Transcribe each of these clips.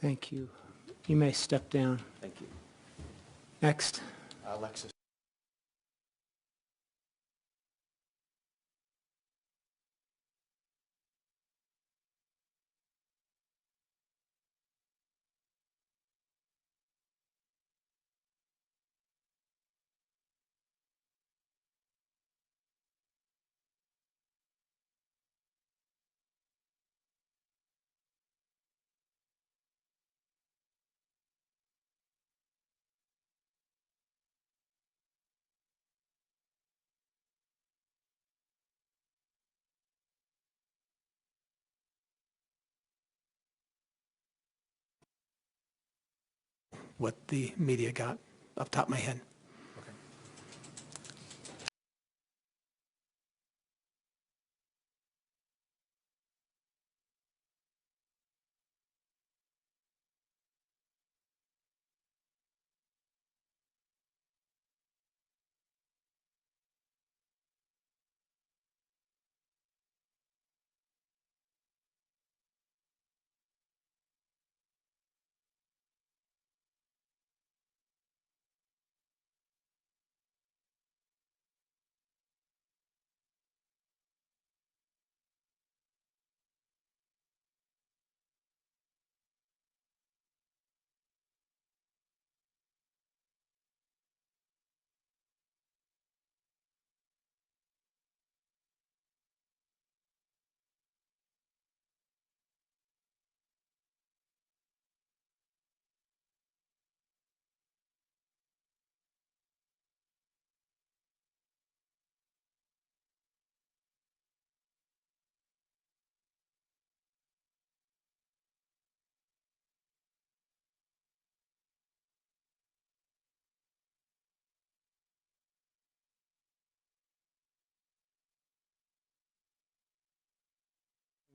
Thank you. You may step down. Thank you. Next. Alexis. What the media got off the top of my head. Okay.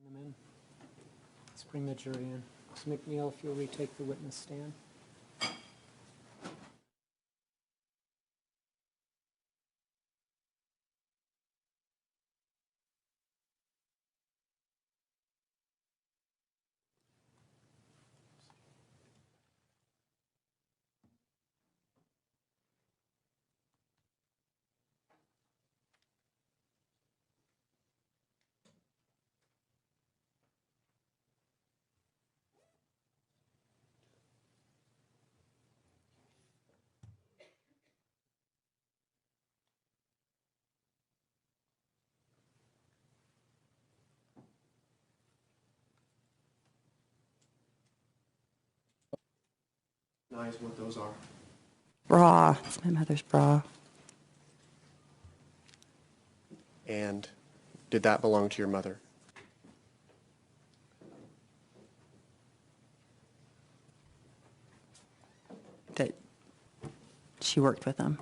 Bring them in. Let's bring the jury in. Ms. MacNeill, if you'll retake the witness stand. Recognize what those are. Bra. It's my mother's bra. And did that belong to your mother? That she worked with them.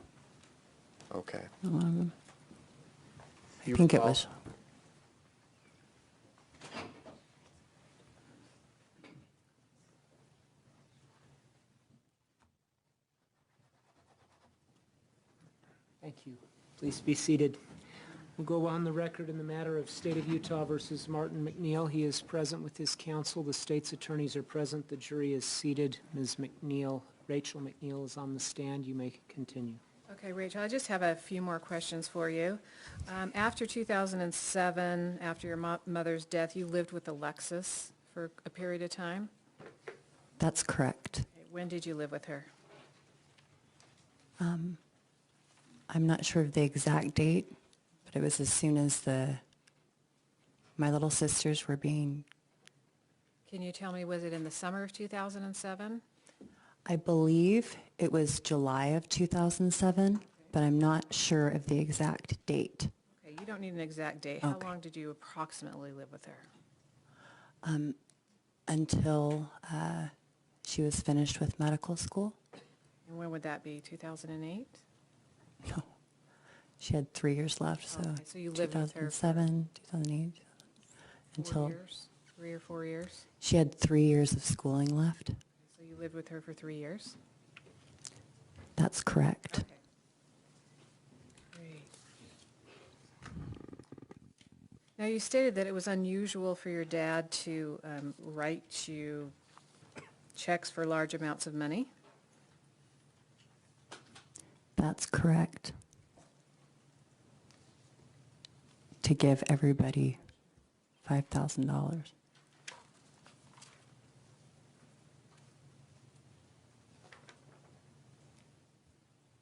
Okay. A lot of them. I You think it recall- was. Thank you. Please be seated. We'll go on the record in the matter of State of Utah versus Martin MacNeill. He is present with his counsel. The state's attorneys are present. The jury is seated. Ms. MacNeill, Rachel MacNeill is on the stand. You may continue. Okay, Rachel, I just have a few more questions for you. After 2007, after your mother's death, you lived with Alexis for a period of time? That's correct. Okay, when did you live with her? I'm not sure of the exact date, but it was as soon as my little sisters were being, Can you tell me, was it in the summer of 2007? I believe it was July of 2007, but I'm not sure of the exact date. Okay, you don't need an exact date. How Okay. long did you approximately live with her? Until she was finished with medical school. And when would that be, 2008? No, she had 3 years left, so Okay, so you lived with her for 2007, 2008, 4 until years? 3 or 4 years? she had 3 years of schooling left. So you lived with her for 3 years? That's correct. Okay. Great. Now, you stated that it was unusual for your dad to write you checks for large amounts of money. That's correct. To give everybody $5,000.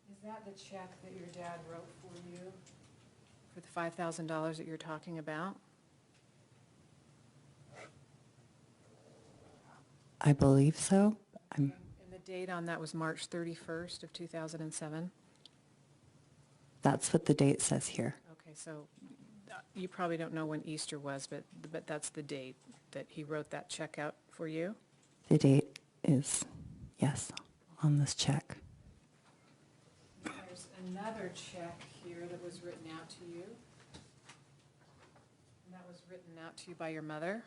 Is that the check that your dad wrote for you, for the $5,000 that you're talking about? I believe so. And the date on that was March 31st of 2007? That's what the date says here. Okay, so you probably don't know when Easter was, but that's the date that he wrote that check out for you? The date is, yes, on this check. There's another check here that was written out to you. And that was written out to you by your mother.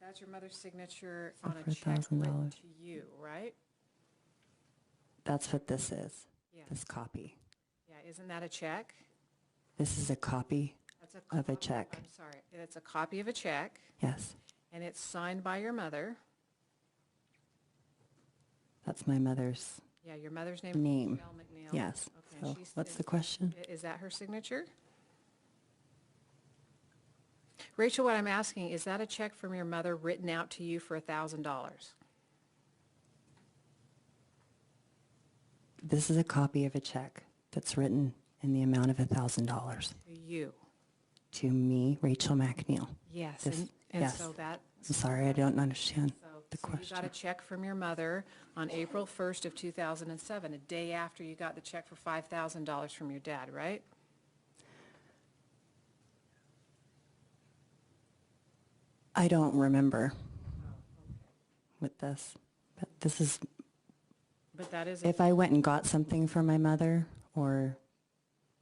That's your mother's signature on a For check written $1,000. to you, right? That's what this is, Yes. this copy. Yeah, isn't that a check? This is a copy That's of a copy- check. I'm sorry, it's a copy of a check, Yes, and it's signed by your mother. that's my mother's Yeah, your mother's name is name. Michele MacNeill. Yes. Okay, and So she's- what's the question? Is that her signature? Rachel, what I'm asking, is that a check from your mother written out to you for $1,000? This is a copy of a check that's written in the amount of $1,000 To you? to me, Rachel MacNeill. Yes, This- and yes. so that. I'm sorry, I don't understand the So you got question. a check from your mother on April 1st of 2007, a day after you got the check for $5,000 from your dad, right? I don't remember with this, but this is, But that is, if I went and got something for my mother or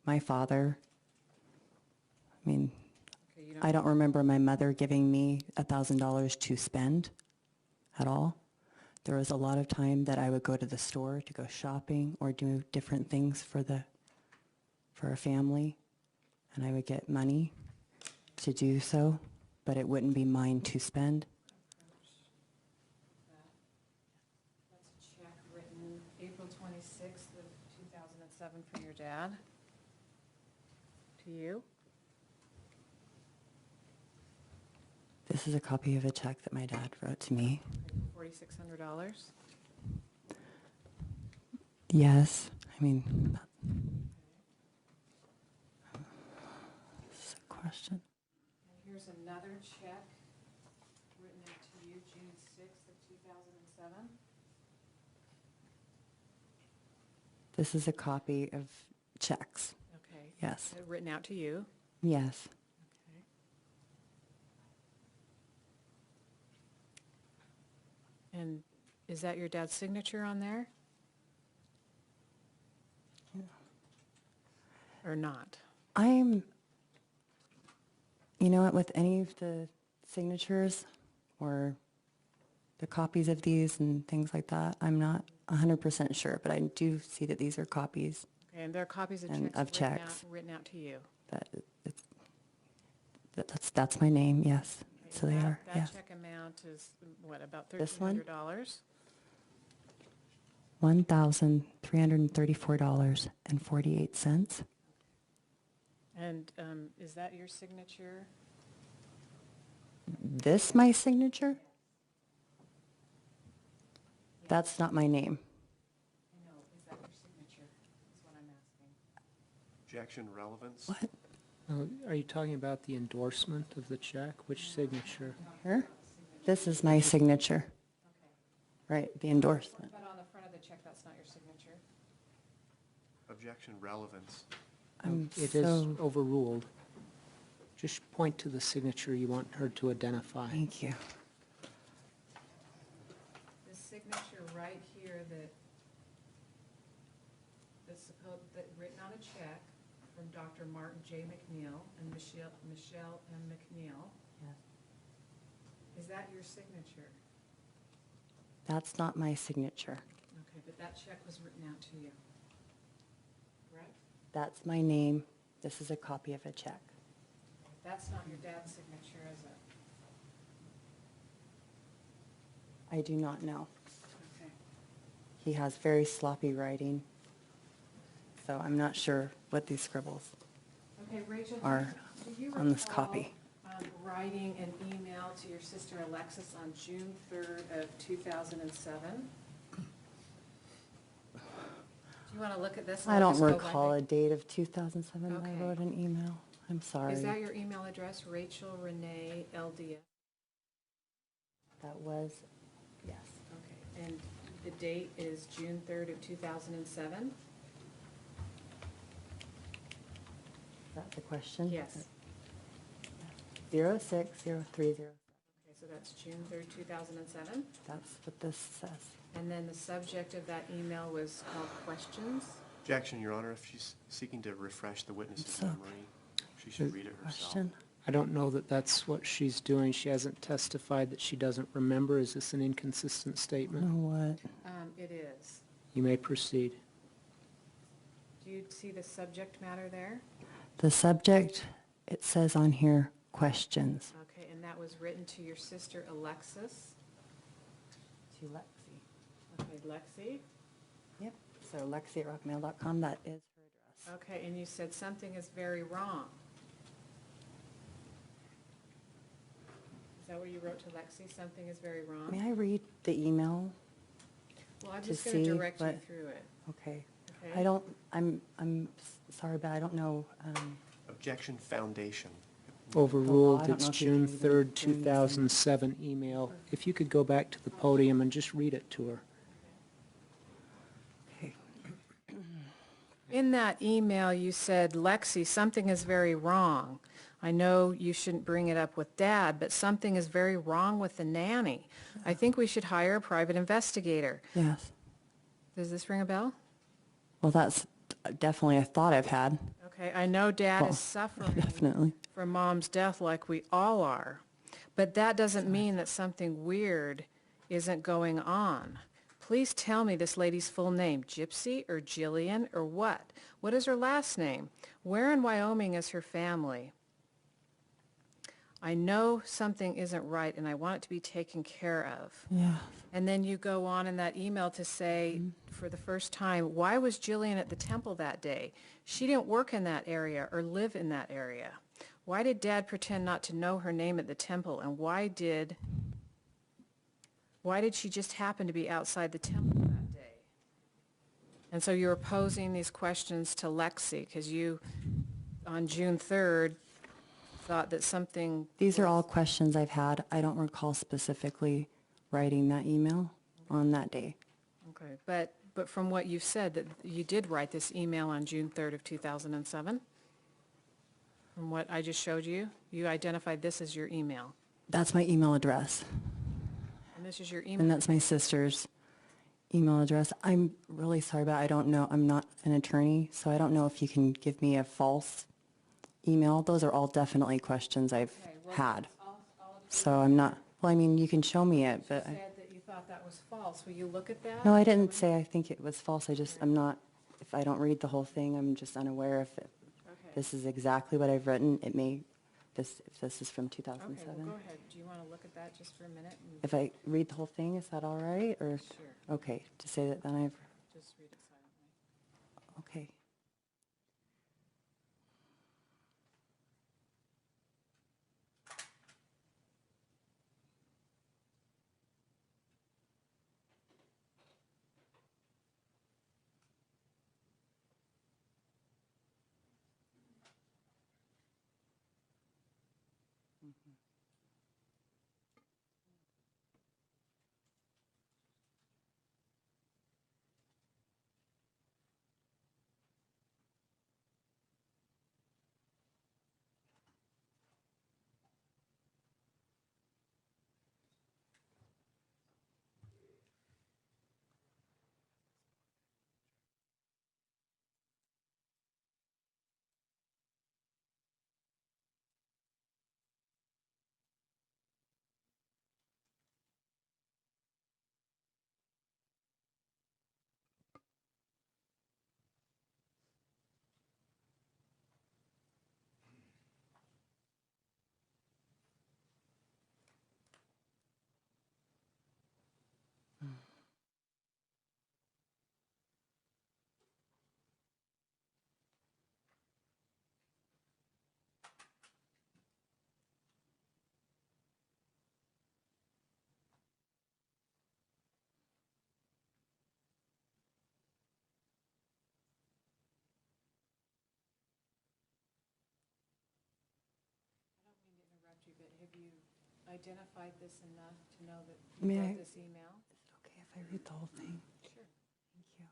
my father, I mean, okay, you I don't remember my mother giving me $1,000 to spend at all. There was a lot of time that I would go to the store to go shopping or do different things for a family, and I would get money to do so, but it wouldn't be mine to spend. That's a check written April 26th of 2007 from your dad to you. This is a copy of a check that my dad wrote to me. $4,600. Yes, I mean, this is a question. And here's another check written out to you June 6th of 2007. This is a copy of checks. Okay. Yes. Written out to you. Yes. Okay. And is that your dad's signature on there? Or not? You know what, with any of the signatures or the copies of these and things like that, I'm not 100% sure, but I do see that these are copies. Okay, and there are copies of And checks of checks. written out to you. That's my name, yes. Okay, So they and are, that yes. check amount is, what, about This one? $1,300? $1,334.48. And is that your signature? This my signature? That's not my name. I know, is that your signature, is what I'm asking. Objection, relevance? What? Are you talking about the endorsement of the check? Which signature? Here? This is my signature. Okay. Right, the endorsement. But on the front of the check, that's not your signature? Objection, relevance? It is overruled. Just point to the signature you want her to identify. Thank you. The signature right here that's supposed, that written on a check from from Dr. Martin J. MacNeill and Michele M. MacNeill. Yes. Is that your signature? That's not my signature. Okay, but that check was written out to you, correct? That's my name. This is a copy of a check. That's not your dad's signature, is it? I do not know. Okay. He has very sloppy writing, so I'm not sure what these scribbles Okay, Rachel, are do you on this recall, copy. writing an email to your sister Alexis on June 3rd of 2007? Do you want to look at this? I I'll don't just go by recall the- a date of 2007 Okay. I wrote an email. I'm sorry. Is that your email address, Rachel Renee LDS? That was, yes. Okay, and the date is June 3rd of 2007? Is that the question? Yes. 06030. Okay, so that's June 3rd, 2007? That's what this says. And then the subject of that email was called questions? Objection, Your Honor. If she's seeking to refresh the witness's So- memory, she should read it herself. Question? I don't know that that's what she's doing. She hasn't testified that she doesn't remember. Is this an inconsistent You statement? know what? It is. You may proceed. Do you see the subject matter there? The subject, it says on here, questions. Okay, and that was written to your sister Alexis? To Lexi. Okay, Lexi? Yep. So lexi@rockmail.com, that is her address. Okay, and you said something is very wrong. Is that what you wrote to Lexi? Something is very wrong? May I read the email? Well, I'm to just going to see direct you what- through it. Okay. Okay. I don't, I'm sorry, but I don't know. Objection, foundation. Overruled. I don't It's know if you June can even 3rd, bring this in. 2007 email. If you could go back to the podium and just read it to her. Okay. In that email, you said, Lexi, something is very wrong. I know you shouldn't bring it up with Dad, but something is very wrong with the nanny. I think we should hire a private investigator. Yes. Does this ring a bell? Well, that's definitely a thought I've had. Okay, I know Dad Well, is suffering Definitely. from Mom's death like we all are, but that doesn't mean that something weird isn't going on. Please tell me this lady's full name, Gypsy or Jillian or what? What is her last name? Where in Wyoming is her family? I know something isn't right and I want it to be taken care of. Yeah. And then you go on in that email to say, for the first time, why was Jillian at the temple that day? She didn't work in that area or live in that area. Why did Dad pretend not to know her name at the temple? And why did she just happen to be outside the temple that day? And so you're posing these questions to Lexi because you, on June 3rd, thought that something... These are all questions I've had. I don't recall specifically writing that email on that day. Okay, but from what you've said, that you did write this email on June 3rd of 2007? From what I just showed you, you identified this as your email. That's my email address. And this is your And email. that's my sister's email address. I'm really sorry, but I don't know. I'm not an attorney, so I don't know if you can give me a false email. Those are all definitely questions I've Okay, well, had. I'll So I'm not, well, I mean, you can show me it, You but, said that you thought that was false. Will you look at that? no, I didn't say I think it was false. I'm not, if I don't read the whole thing, I'm just unaware if Okay. this is exactly what I've written. It may, if this is from Okay, well, 2007. go ahead. Do you want to look at that just for a minute? And If I read the whole thing, is that all right? Or, Sure. okay, to say that then I've, Just read it silently. okay. have you identified this enough to know that May you I- wrote this email? Is it okay if I read the whole thing? Sure. Thank you.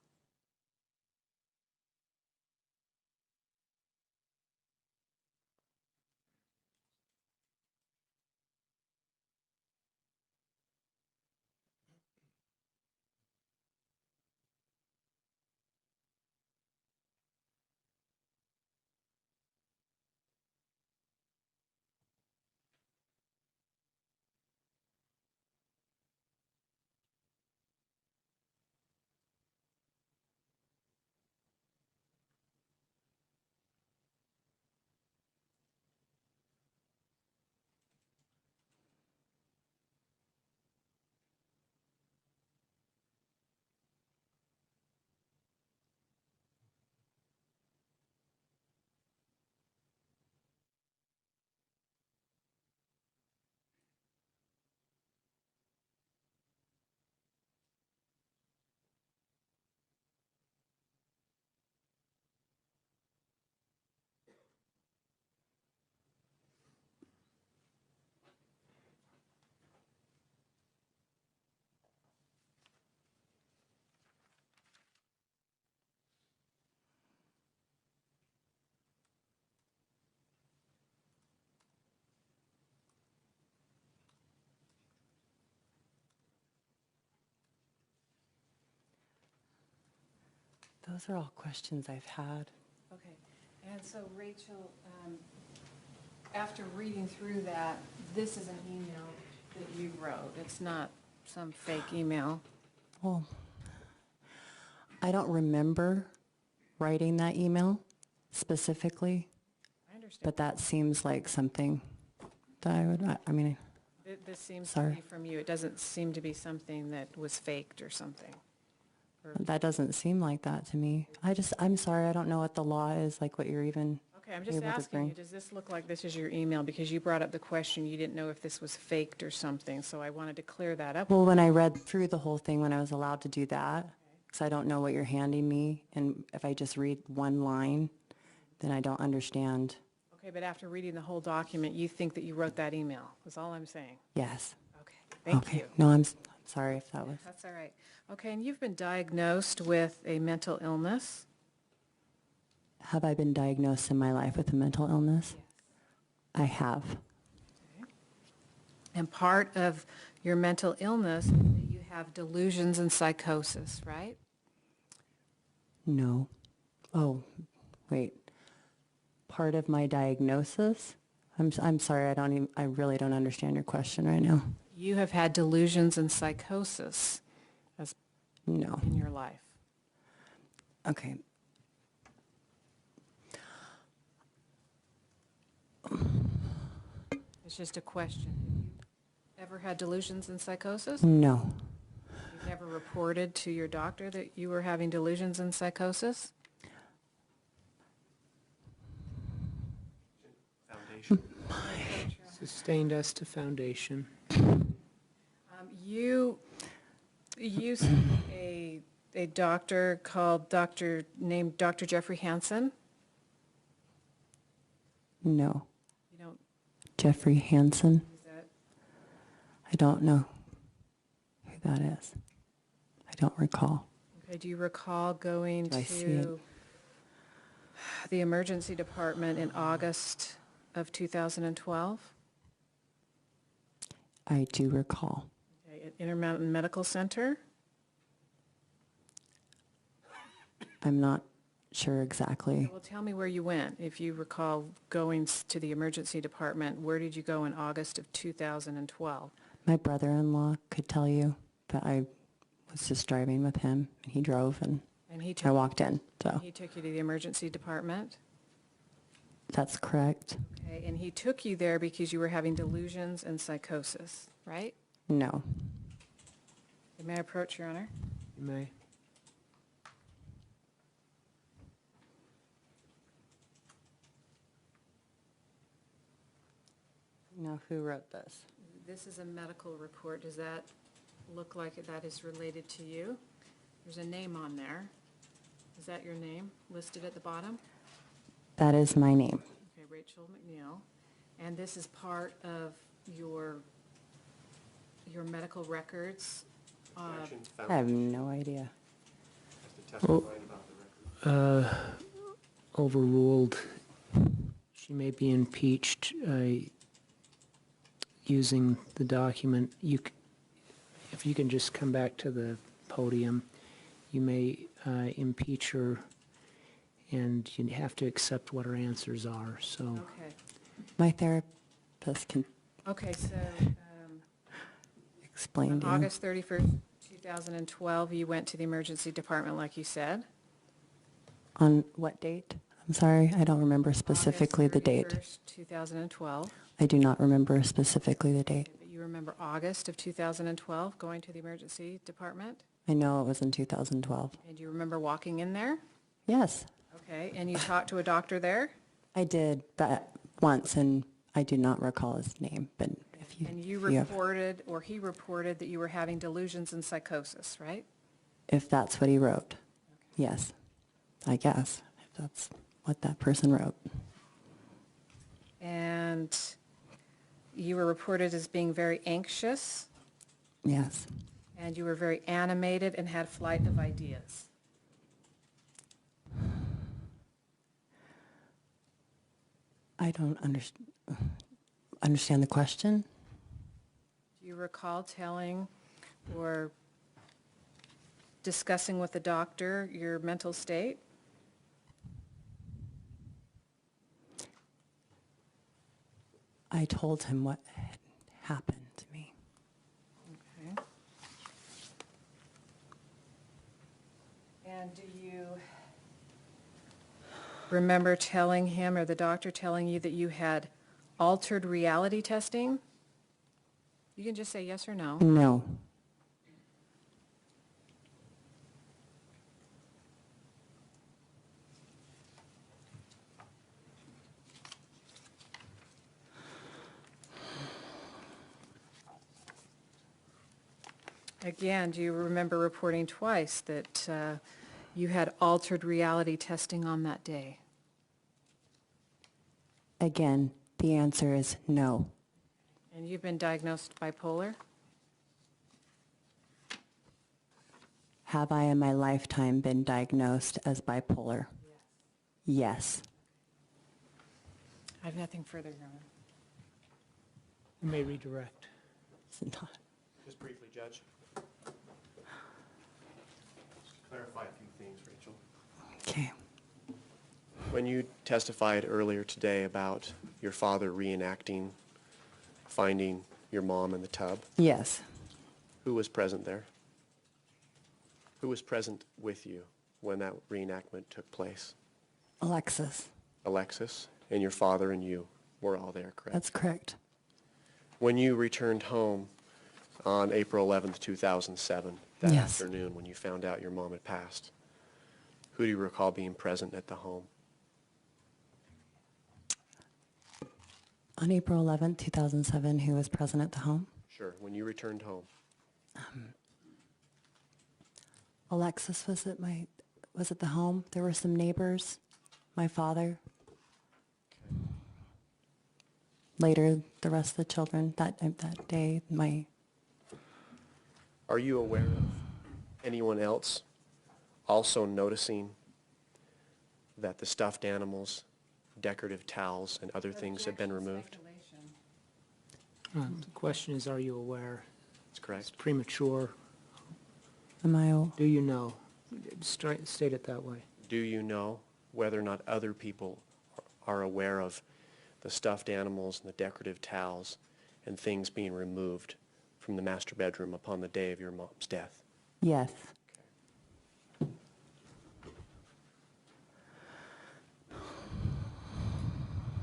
Those are all questions I've had. Okay, and so Rachel, after reading through that, this is an email that you wrote. It's not some fake email. Well, I don't remember writing that email specifically, I understand. but that seems like something that I mean, This seems to Sorry. be from you. It doesn't seem to be something that was faked or something. that doesn't seem like that to me. I'm sorry, I don't know what the law is, like what you're even Okay, I'm just able to asking you, bring. does this look like this is your email? Because you brought up the question, you didn't know if this was faked or something, so I wanted to clear that up. Well, when I read through the whole thing, when I was allowed to do that, because I don't know what you're handing me, and if I just read one line, then I don't understand. Okay, but after reading the whole document, you think that you wrote that email, is all I'm saying. Yes. Okay, thank Okay. you. No, I'm sorry if that was. That's all right. Okay, and you've been diagnosed with a mental illness? Have I been diagnosed in my life with a mental illness? I have. And part of your mental illness is that you have delusions and psychosis, right? No. Oh, wait. Part of my diagnosis? I'm sorry, I really don't understand your question right now. You have had delusions and psychosis as No. in your life. Okay. It's just a question. Have you ever had delusions and psychosis? No. You've never reported to your doctor that you were having delusions and psychosis? Foundation. Sustained us to foundation. You see a doctor named Dr. Jeffrey Hansen? No. You don't Jeffrey Hansen? use that? I don't know who that is. I don't recall. Okay, do you recall going Do I see it? to the emergency department in August of 2012? I do recall. Okay, at Intermountain Medical Center? I'm not sure exactly. Well, tell me where you went. If you recall going to the emergency department, where did you go in August of 2012? My brother-in-law could tell you, but I was just driving with him, and he drove, and And he I took, walked in, so he took you to the emergency department? that's correct. Okay, and he took you there because you were having delusions and psychosis, right? No. May I approach, Your Honor? You may. Now, who wrote this? This is a medical report. Does that look like that is related to you? There's a name on there. Is that your name listed at the bottom? That is my name. Okay, Rachel MacNeill. And this is part of your medical records? I have no idea. Overruled. She may be impeached using the document. If you can just come back to the podium, you may impeach her, and you have to accept what her answers are. So Okay. My therapist can Okay, so explain on to you. August 31st, 2012, you went to the emergency department like you said? On what date? I'm sorry, I don't remember specifically the date. August 31st, 2012. I do not remember specifically the date. But you remember August of 2012 going to the emergency department? I know it was in 2012. And you remember walking in there? Yes, Okay, and you talked to a doctor there? I did, but once, and I do not recall his name, but if you, And you if you have, reported, or he reported, that you were having delusions and psychosis, right? if that's what he wrote, yes, I guess, if that's what that person wrote. And you were reported as being very anxious, Yes, and you were very animated and had flight of ideas. I don't understand the question. Do you recall telling or discussing with the doctor your mental state? I told him what had happened to me. Okay. And do you remember telling him, or the doctor telling you, that you had altered reality testing? You can just say yes or no. No, Again, do you remember reporting twice that you had altered reality testing on that day? again, the answer is no. And you've been diagnosed bipolar? Have I in my lifetime been diagnosed as bipolar? Yes. I have nothing further, Your Honor. you may redirect. It's not. Just briefly, Judge. Clarify a few things, Rachel. Okay. When you testified earlier today about your father reenacting finding your mom in the tub, Yes. who was present there? Who was present with you when that reenactment took place? Alexis. Alexis, and your father and you were all there, correct? That's correct. When you returned home on April 11th, 2007, that Yes. afternoon when you found out your mom had passed, who do you recall being present at the home? On April 11th, 2007, who was present at the home? Sure, when you returned home. Alexis was at the home. There were some neighbors, my father. Later, the rest of the children that day, Are you aware of anyone else also noticing that the stuffed animals, decorative towels, and other things had been removed? The question is, are you aware? That's It's correct. premature. Do you know? State it that way. Do you know whether or not other people are aware of the stuffed animals and the decorative towels and things being removed from the master bedroom upon the day of your mom's death? yes.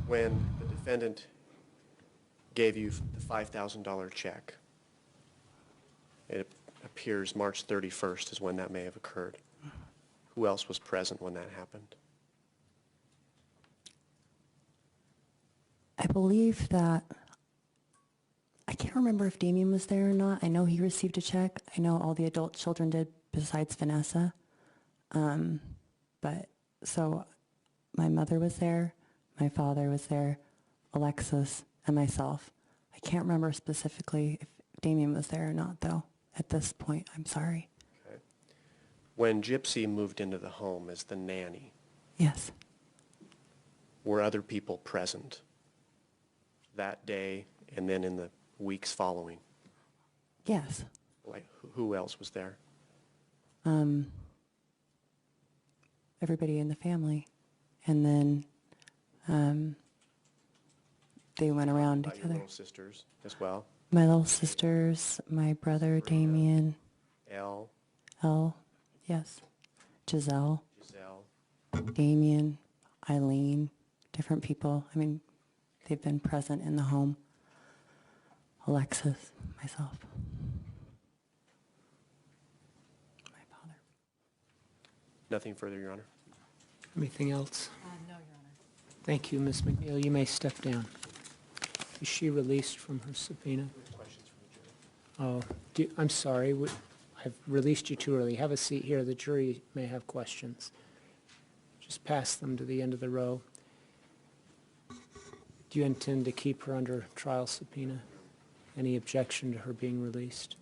When the defendant gave you the $5,000 check, it appears March 31st is when that may have occurred. Who else was present when that happened? I believe that, I can't remember if Damien was there or not. I know he received a check. I know all the adult children did besides Vanessa. But, so my mother was there, my father was there, Alexis, and myself. I can't remember specifically if Damien was there or not, though, at this point. I'm sorry. Okay. When Gypsy moved into the home as the nanny, Yes. were other people present that day and then in the weeks following? Yes. Like, who else was there? Everybody in the family. And then they went around About your together. little sisters as well? My little sisters, my brother Damien, Elle, Elle, yes, Giselle, Giselle. Damien, Eileen, different people. I mean, they've been present in the home. Alexis, myself, my father. Nothing further, Your Honor. Anything else? No, Your Honor. Thank you, Ms. MacNeill. You may step down. Is she released from her subpoena? Questions from the jury? Oh, I'm sorry. I've released you too early. Have a seat here. The jury may have questions. Just pass them to the end of the row. Do you intend to keep her under trial subpoena? Any objection to her being released?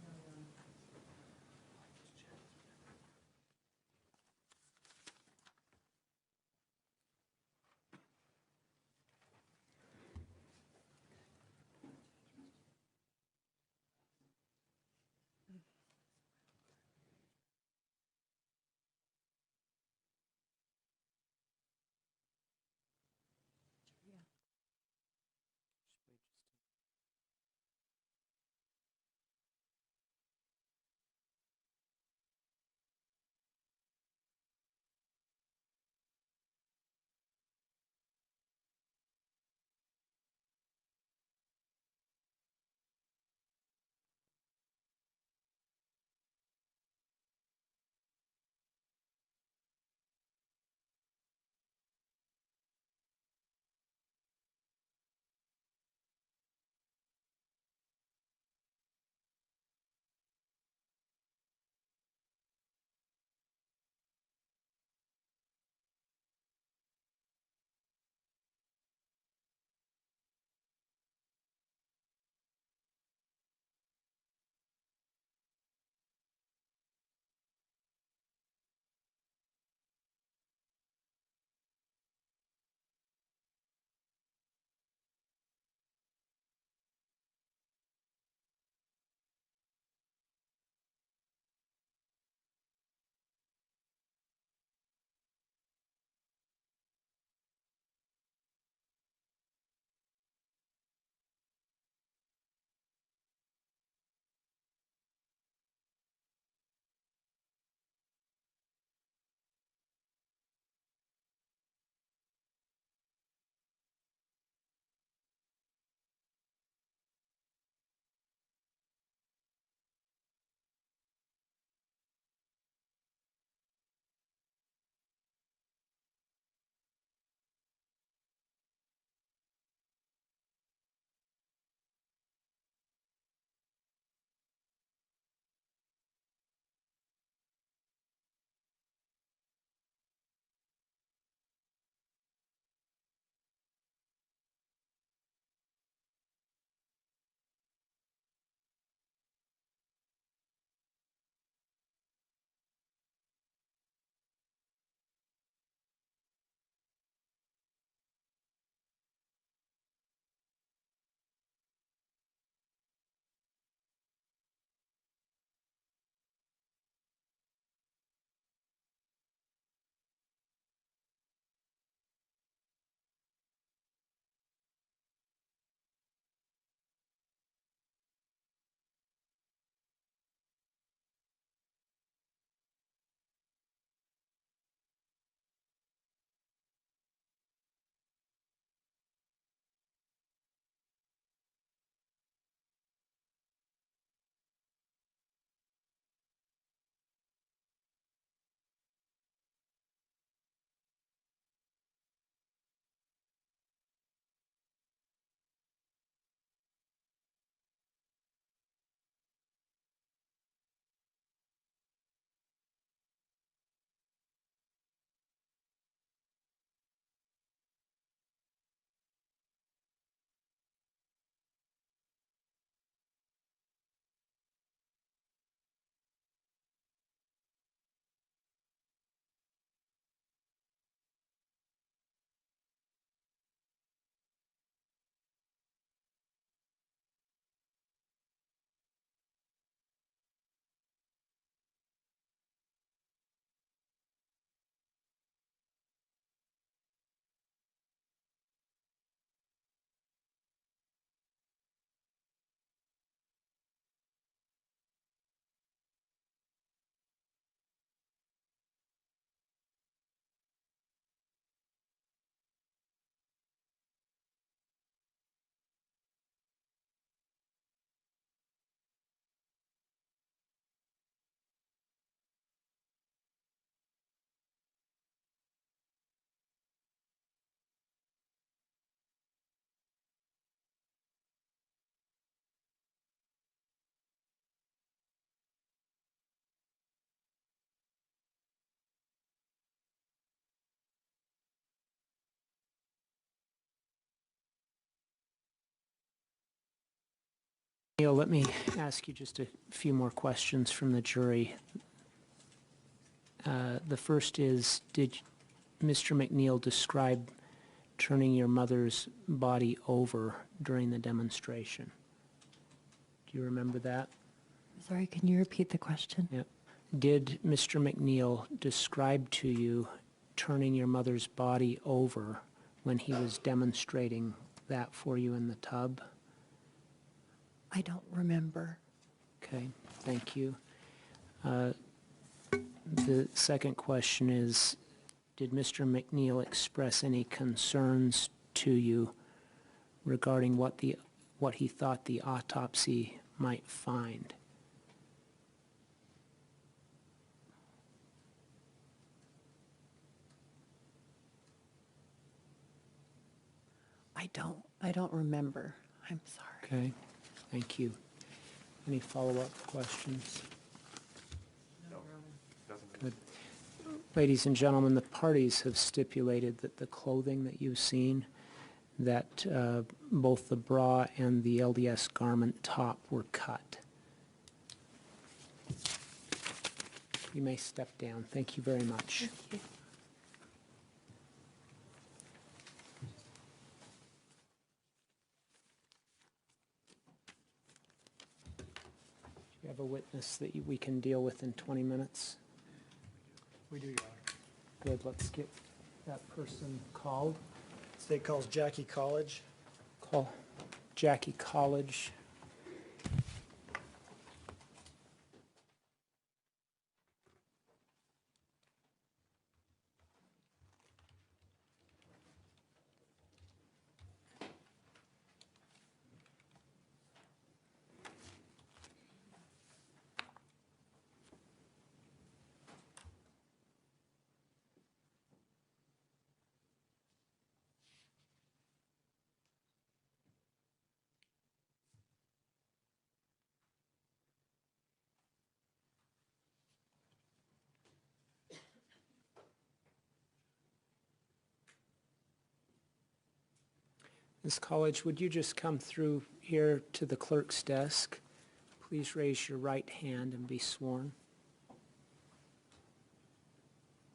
Neil, let me ask you just a few more questions from the jury. The first is, did Mr. MacNeill describe turning your mother's body over during the demonstration? Do you remember that? Sorry, can you repeat the question? Yep. Did Mr. MacNeill describe to you turning your mother's body over when he was demonstrating that for you in the tub? I don't remember. Okay, thank you. The second question is, did Mr. MacNeill express any concerns to you regarding what he thought the autopsy might find? I don't remember. I'm sorry. Okay, thank you. Any follow-up questions? Good. Ladies and gentlemen, the parties have stipulated that the clothing that you've seen, that both the bra and the LDS garment top were cut. You may step down. Thank you very much. Thank you. Do you have a witness that we can deal with in 20 minutes? We do, Your Honor. Good, let's get that person called. State calls Jackie College. Call Jackie College. Ms. College, would you just come through here to the clerk's desk? Please raise your right hand and be sworn.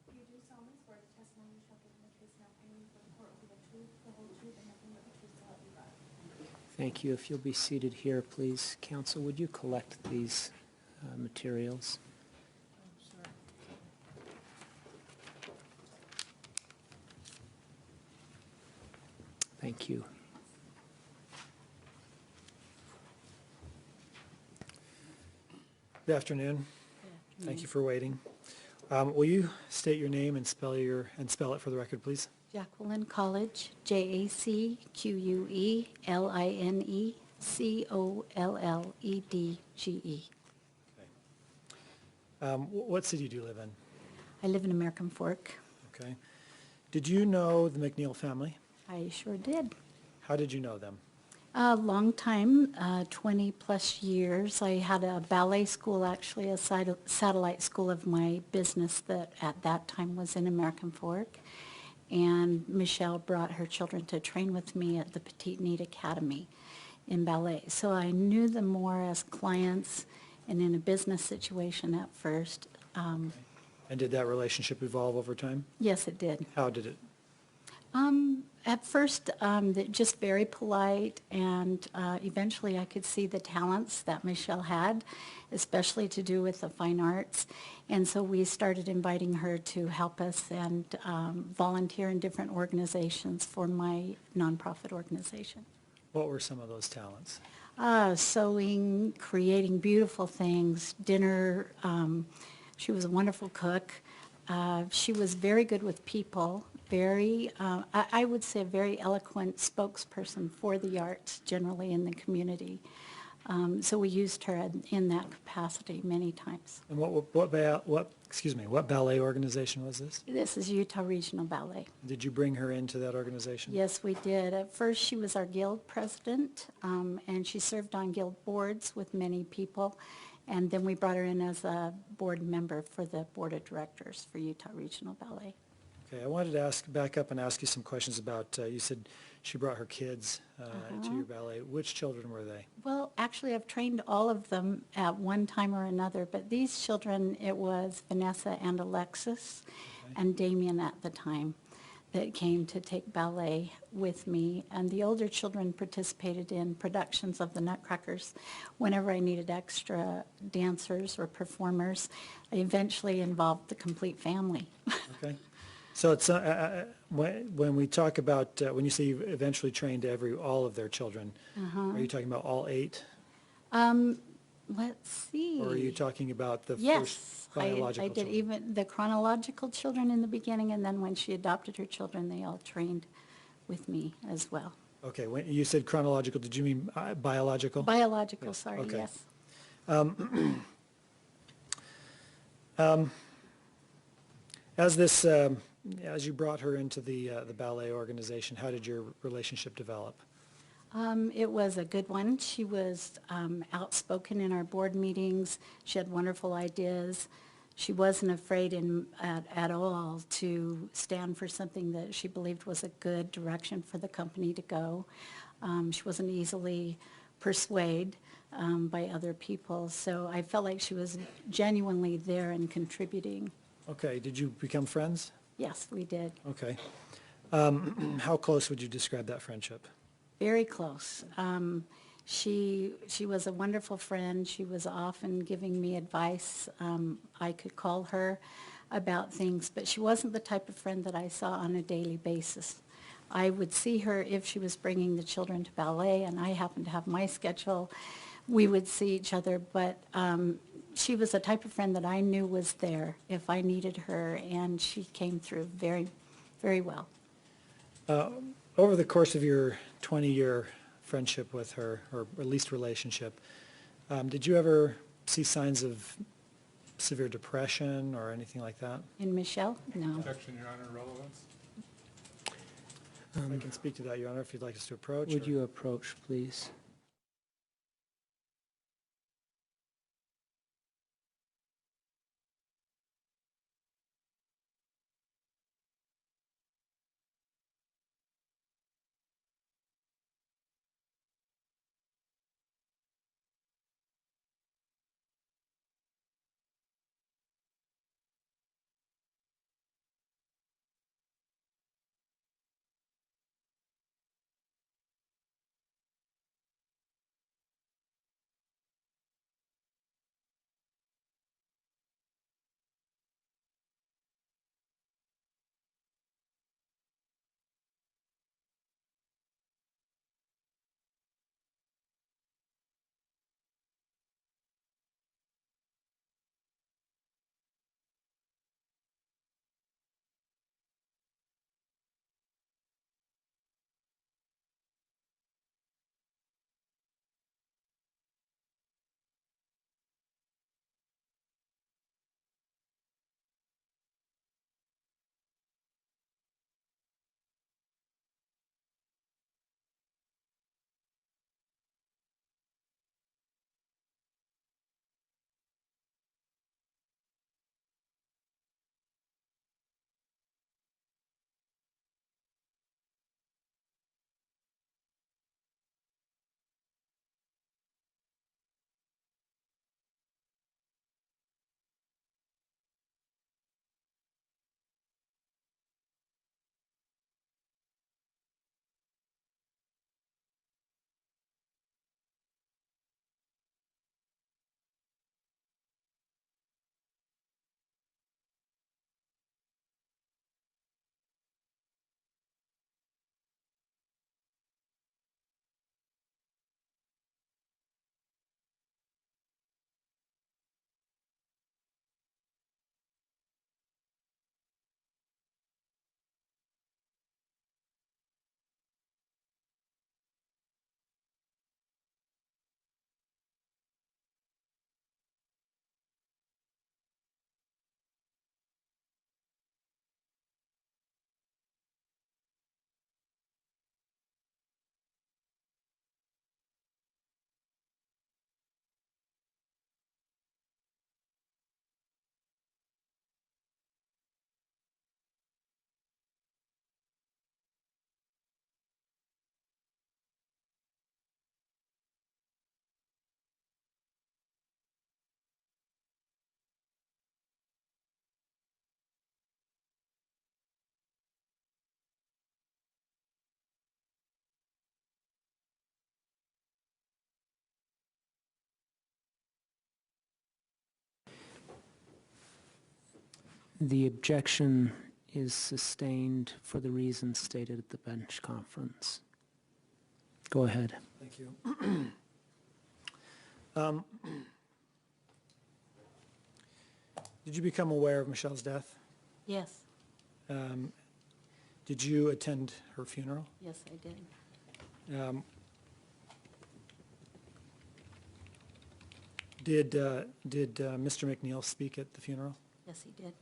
You do solemnly swear the testimony you shall give in the case now pending before the court will be the truth, the whole truth, and nothing but the truth, so help you God. Thank you. If you'll be seated here, please. Counsel, would you collect these materials? Thank you. Good afternoon. Thank you for waiting. Will you state your name and spell it for the record, please? Jacqueline College, JACQUELINE What city do you live in? I live in American Fork. Okay. Did you know the MacNeill family? I sure did. How did you know them? A long time, 20-plus years. I had a ballet school, actually, a satellite school of my business that at that time was in American Fork. And Michelle brought her children to train with me at the Petite Need Academy in ballet. So I knew them more as clients and in a business situation at first. And did that relationship evolve over time? Yes, it did. How did it? At first, just very polite, and eventually I could see the talents that Michelle had, especially to do with the fine arts. And so we started inviting her to help us and volunteer in different organizations for my nonprofit organization. What were some of those talents? Sewing, creating beautiful things, dinner. She was a wonderful cook. She was very good with people, I would say a very eloquent spokesperson for the arts generally in the community. So we used her in that capacity many times. And what ballet organization was this? This is Utah Regional Ballet. Did you bring her into that organization? Yes, we did. At first, she was our guild president, and she served on guild boards with many people. And then we brought her in as a board member for the board of directors for Utah Regional Ballet. Okay, I wanted to back up and ask you some questions about, you said she brought her kids to your ballet. Which children were they? Well, actually, I've trained all of them at one time or another, but these children, it was Vanessa and Alexis and Damien at the time that came to take ballet with me. And the older children participated in productions of the Nutcrackers whenever I needed extra dancers or performers. I eventually involved the complete family. Okay. So it's, when we talk about, when you say you eventually trained all of their children, are you talking about all 8? Let's see. Or are you talking about the Yes, first biological I did children? even the chronological children in the beginning, and then when she adopted her children, they all trained with me as well. Okay, when you said chronological, did you mean biological? Biological, sorry, okay. yes. As you brought her into the ballet organization, how did your relationship develop? It was a good one. She was outspoken in our board meetings. She had wonderful ideas. She wasn't afraid at all to stand for something that she believed was a good direction for the company to go. She wasn't easily persuaded by other people, so I felt like she was genuinely there and contributing. Okay, did you become friends? Yes, we did. Okay. How close would you describe that friendship? Very close. She was a wonderful friend. She was often giving me advice. I could call her about things, but she wasn't the type of friend that I saw on a daily basis. I would see her if she was bringing the children to ballet, and I happened to have my schedule. We would see each other, but she was the type of friend that I knew was there if I needed her, and she came through very, very well. Over the course of your 20-year friendship with her, or at least relationship, did you ever see signs of severe depression or anything like that? In Michelle? No. Objection, Your Honor, relevance. I can speak to that, Your Honor, if you'd like us to approach. Would or- you approach, please? The objection is sustained for the reasons stated at the bench conference. Go ahead. Thank you. Did you become aware of Michelle's death? Yes, Did you attend her funeral? yes, I did. Did Mr. MacNeill speak at the funeral? Yes, he did.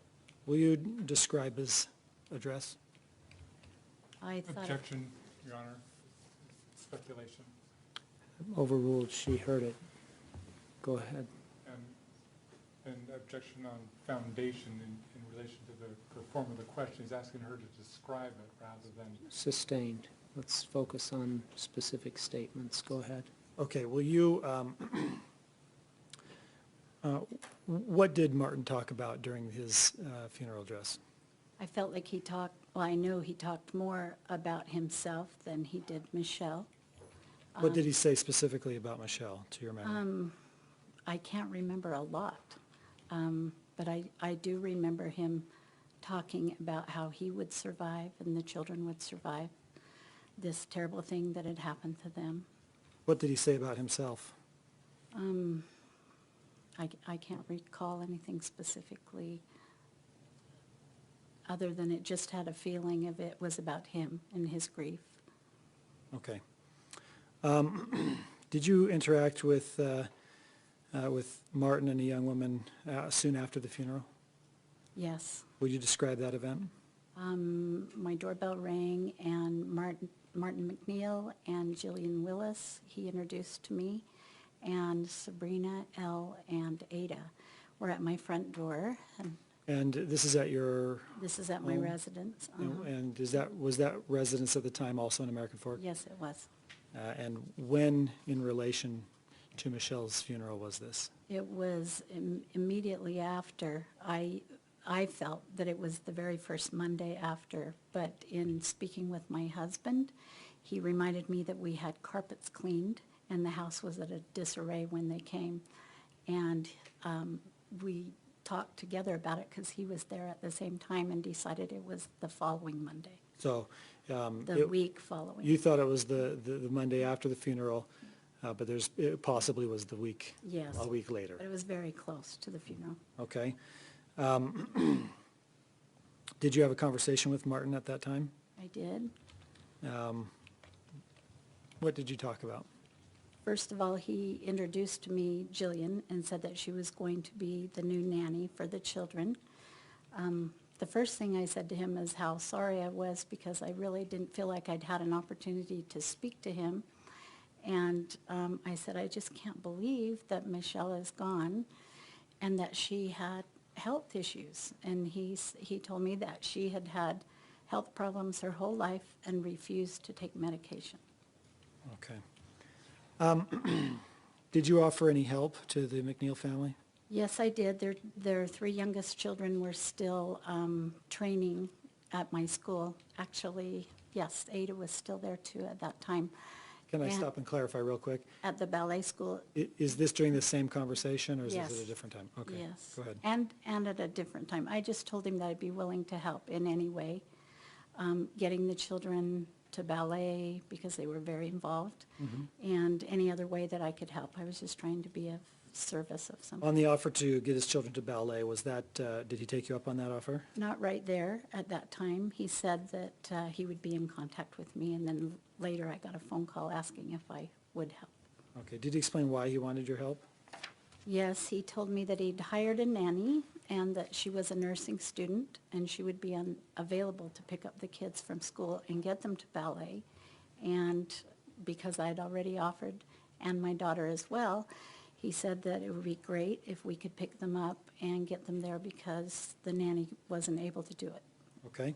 Will you describe his address? I thought, Objection, Your Honor. Speculation. Overruled, she heard it. Go ahead. And objection on foundation in relation to the form of the question. He's asking her to describe it rather than... Sustained. Let's focus on specific statements. Go ahead. Okay, will you, what did Martin talk about during his funeral address? I felt like he talked, well, I know he talked more about himself than he did Michelle. What did he say specifically about Michelle, to your memory? I can't remember a lot, but I do remember him talking about how he would survive and the children would survive this terrible thing that had happened to them. What did he say about himself? I can't recall anything specifically, other than it just had a feeling of it was about him and his grief. Okay. Did you interact with Martin and a young woman soon after the funeral? Yes. Would you describe that event? My doorbell rang, and Martin MacNeill and Jillian Willis, he introduced to me, and Sabrina, Elle, and Ada were at my front door. And And this is at your, this is at my residence. and was that residence at the time also in American Fork? Yes, it was. And when in relation to Michelle's funeral was this? It was immediately after. I felt that it was the very first Monday after, but in speaking with my husband, he reminded me that we had carpets cleaned and the house was at a disarray when they came. And we talked together about it because he was there at the same time and decided it was the following Monday, So the week following. you thought it was the Monday after the funeral, but it possibly was the week, Yes. a week later. But it was very close to the funeral. Okay. Did you have a conversation with Martin at that time? I did. What did you talk about? First of all, he introduced to me Jillian and said that she was going to be the new nanny for the children. The first thing I said to him is how sorry I was because I really didn't feel like I'd had an opportunity to speak to him. And I said, I just can't believe that Michelle is gone and that she had health issues. And he told me that she had had health problems her whole life and refused to take medication. Okay. Did you offer any help to the MacNeill family? Yes, I did. Their three youngest children were still training at my school. Actually, yes, Ada was still there too at that time. Can I And- stop and clarify real quick? At the ballet school, Is this during the same conversation, or is Yes. this at a different time? Okay. yes. Go ahead. And at a different time. I just told him that I'd be willing to help in any way, getting the children to ballet because they were very involved, and any other way that I could help. I was just trying to be of service of some. On the offer to get his children to ballet, was that, did he take you up on that offer? Not right there at that time. He said that he would be in contact with me, and then later I got a phone call asking if I would help. Okay. Did he explain why he wanted your help? Yes, he told me that he'd hired a nanny and that she was a nursing student and she would be available to pick up the kids from school and get them to ballet. And because I'd already offered, and my daughter as well, he said that it would be great if we could pick them up and get them there because the nanny wasn't able to do it. Okay.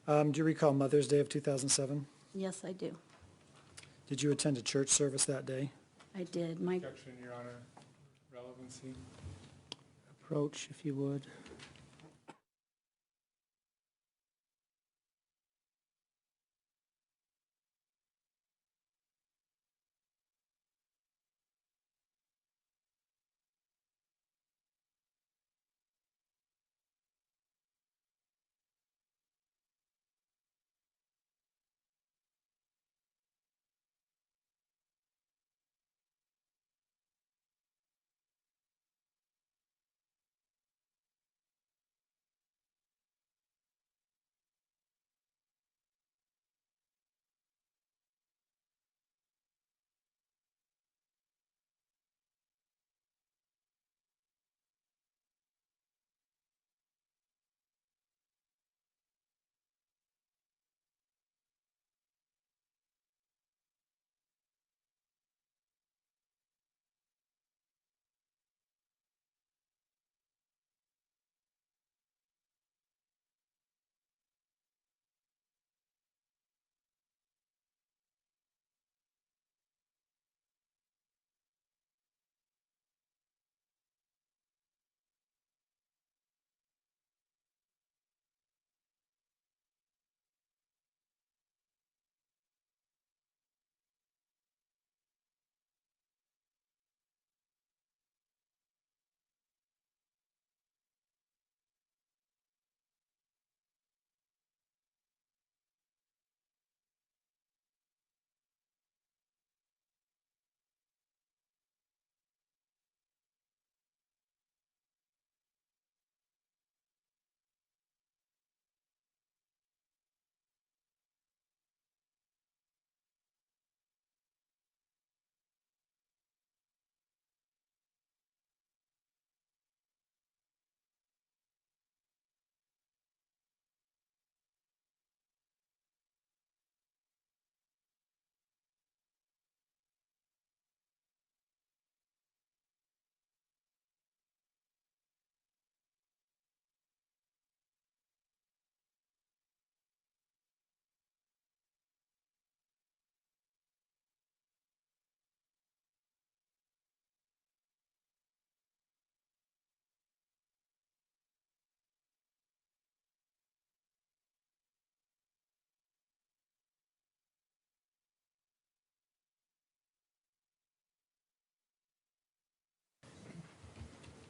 Do you recall Mother's Day of 2007? Yes, I do. Did you attend a church service that day? I did. My Objection, Your Honor. Relevancy. Approach, if you would.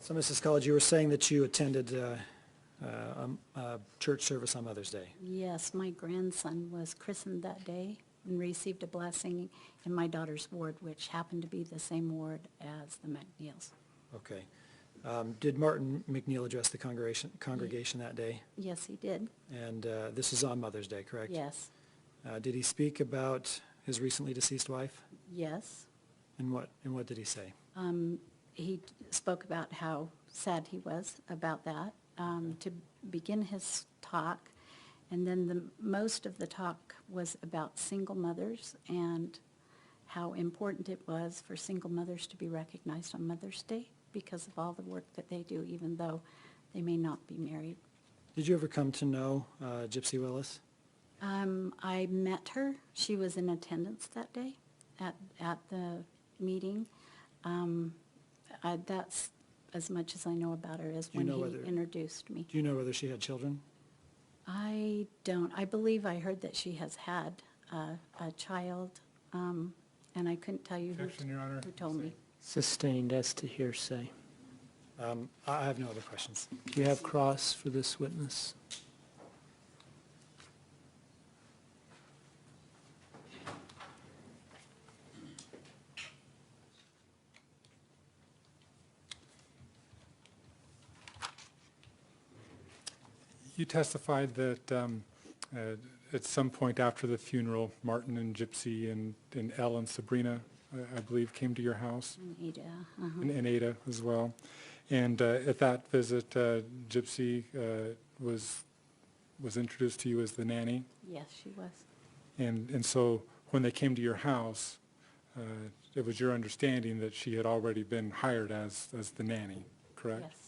So, Mrs. College, you were saying that you attended a church service on Mother's Day. Yes, my grandson was christened that day and received a blessing in my daughter's ward, which happened to be the same ward as the MacNeills. Okay. Did Martin MacNeill address the congregation that day? Yes, he did. And this is on Mother's Day, correct? Yes, Did he speak about his recently deceased wife? yes. And what did he say? He spoke about how sad he was about that to begin his talk. And then most of the talk was about single mothers and how important it was for single mothers to be recognized on Mother's Day because of all the work that they do, even though they may not be married. Did you ever come to know Gypsy Willis? I met her. She was in attendance that day at the meeting. That's as much as I know about her as Do you when know he whether- introduced me. Do you know whether she had children? I don't. I believe I heard that she has had a child, and I couldn't tell you Objection, Your Honor. who told me. Sustained as to hearsay. I have no other questions. Do you have cross for this witness? You testified that at some point after the funeral, Martin and Gypsy and Elle and Sabrina, I believe, came to your house, And Ada, and Ada as well. And at that visit, Gypsy was introduced to you as the nanny. yes, she was. And so when they came to your house, it was your understanding that she had already been hired as the nanny, correct? Yes.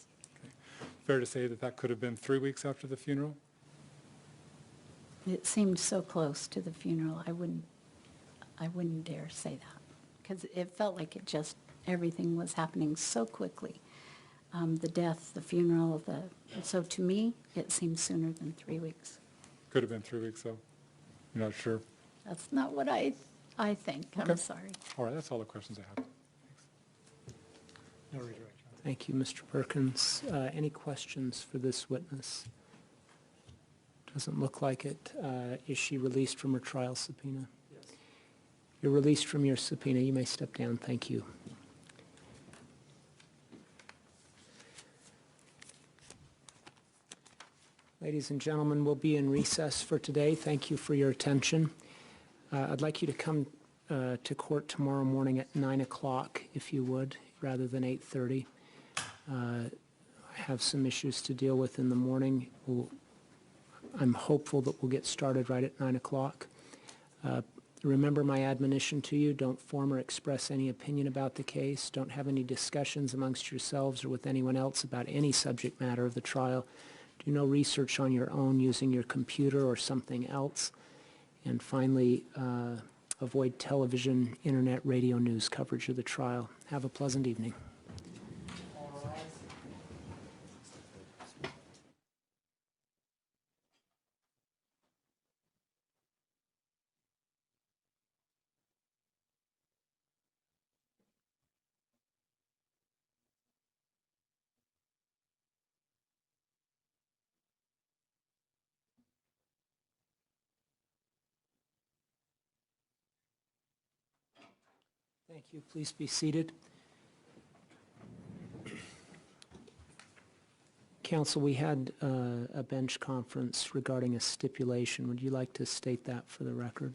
Fair to say that that could have been 3 weeks after the funeral? It seemed so close to the funeral. I wouldn't dare say that because it felt like everything was happening so quickly. The death, the funeral, so to me, it seemed sooner than 3 weeks. Could have been 3 weeks, though? You're not sure? That's not what I think. Okay. I'm sorry. All right, that's all the questions I have. No redirect. Thank you, Mr. Perkins. Any questions for this witness? Doesn't look like it. Is she released from her trial subpoena? Yes. You're released from your subpoena. You may step down. Thank you. Ladies and gentlemen, we'll be in recess for today. Thank you for your attention. I'd like you to come to court tomorrow morning at 9 o'clock, if you would, rather than 8:30. I have some issues to deal with in the morning. I'm hopeful that we'll get started right at 9 o'clock. Remember my admonition to you, don't form or express any opinion about the case. Don't have any discussions amongst yourselves or with anyone else about any subject matter of the trial. Do no research on your own using your computer or something else. And finally, avoid television, internet, radio news coverage of the trial. Have a pleasant evening. Thank you. Please be seated. Counsel, we had a bench conference regarding a stipulation. Would you like to state that for the record?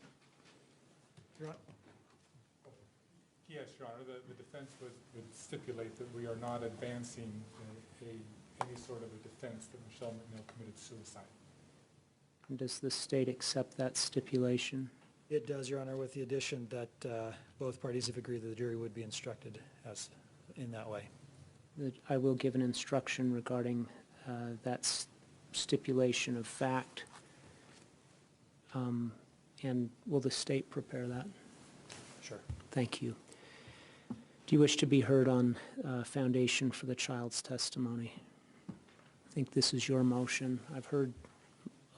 Yes, Your Honor. The defense would stipulate that we are not advancing any sort of a defense that Michele MacNeill committed suicide. And does the state accept that stipulation? It does, Your Honor, with the addition that both parties have agreed that the jury would be instructed as in that way. I will give an instruction regarding that stipulation of fact. And will the state prepare that? Sure. Thank you. Do you wish to be heard on foundation for the child's testimony? I think this is your motion. I've heard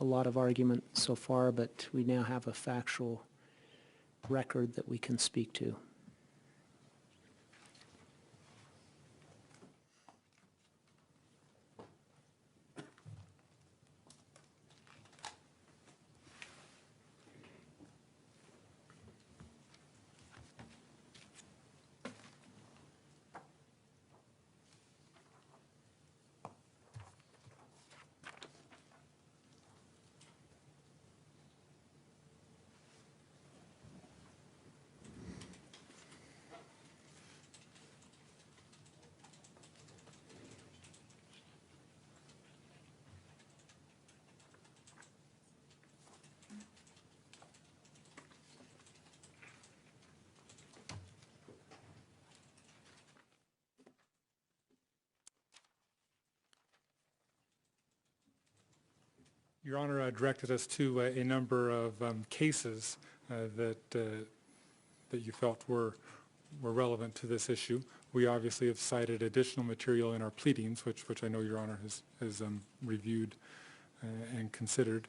a lot of argument so far, but we now have a factual record that we can speak to. Your Honor directed us to a number of cases that you felt were relevant to this issue. We obviously have cited additional material in our pleadings, which I know Your Honor has reviewed and considered.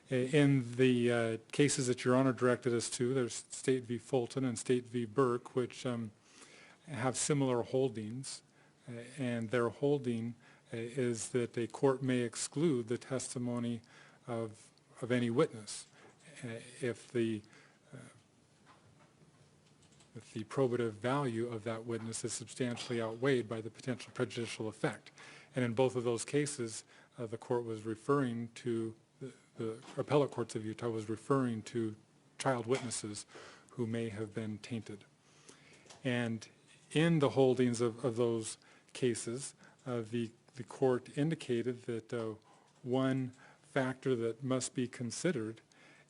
In the cases that Your Honor directed us to, there's State v. Fulton and State v. Burke, which have similar holdings, and their holding is that a court may exclude the testimony of any witness if the probative value of that witness is substantially outweighed by the potential prejudicial effect. And in both of those cases, the court was referring to, the appellate courts of Utah was referring to child witnesses who may have been tainted. And in the holdings of those cases, the court indicated that one factor that must be considered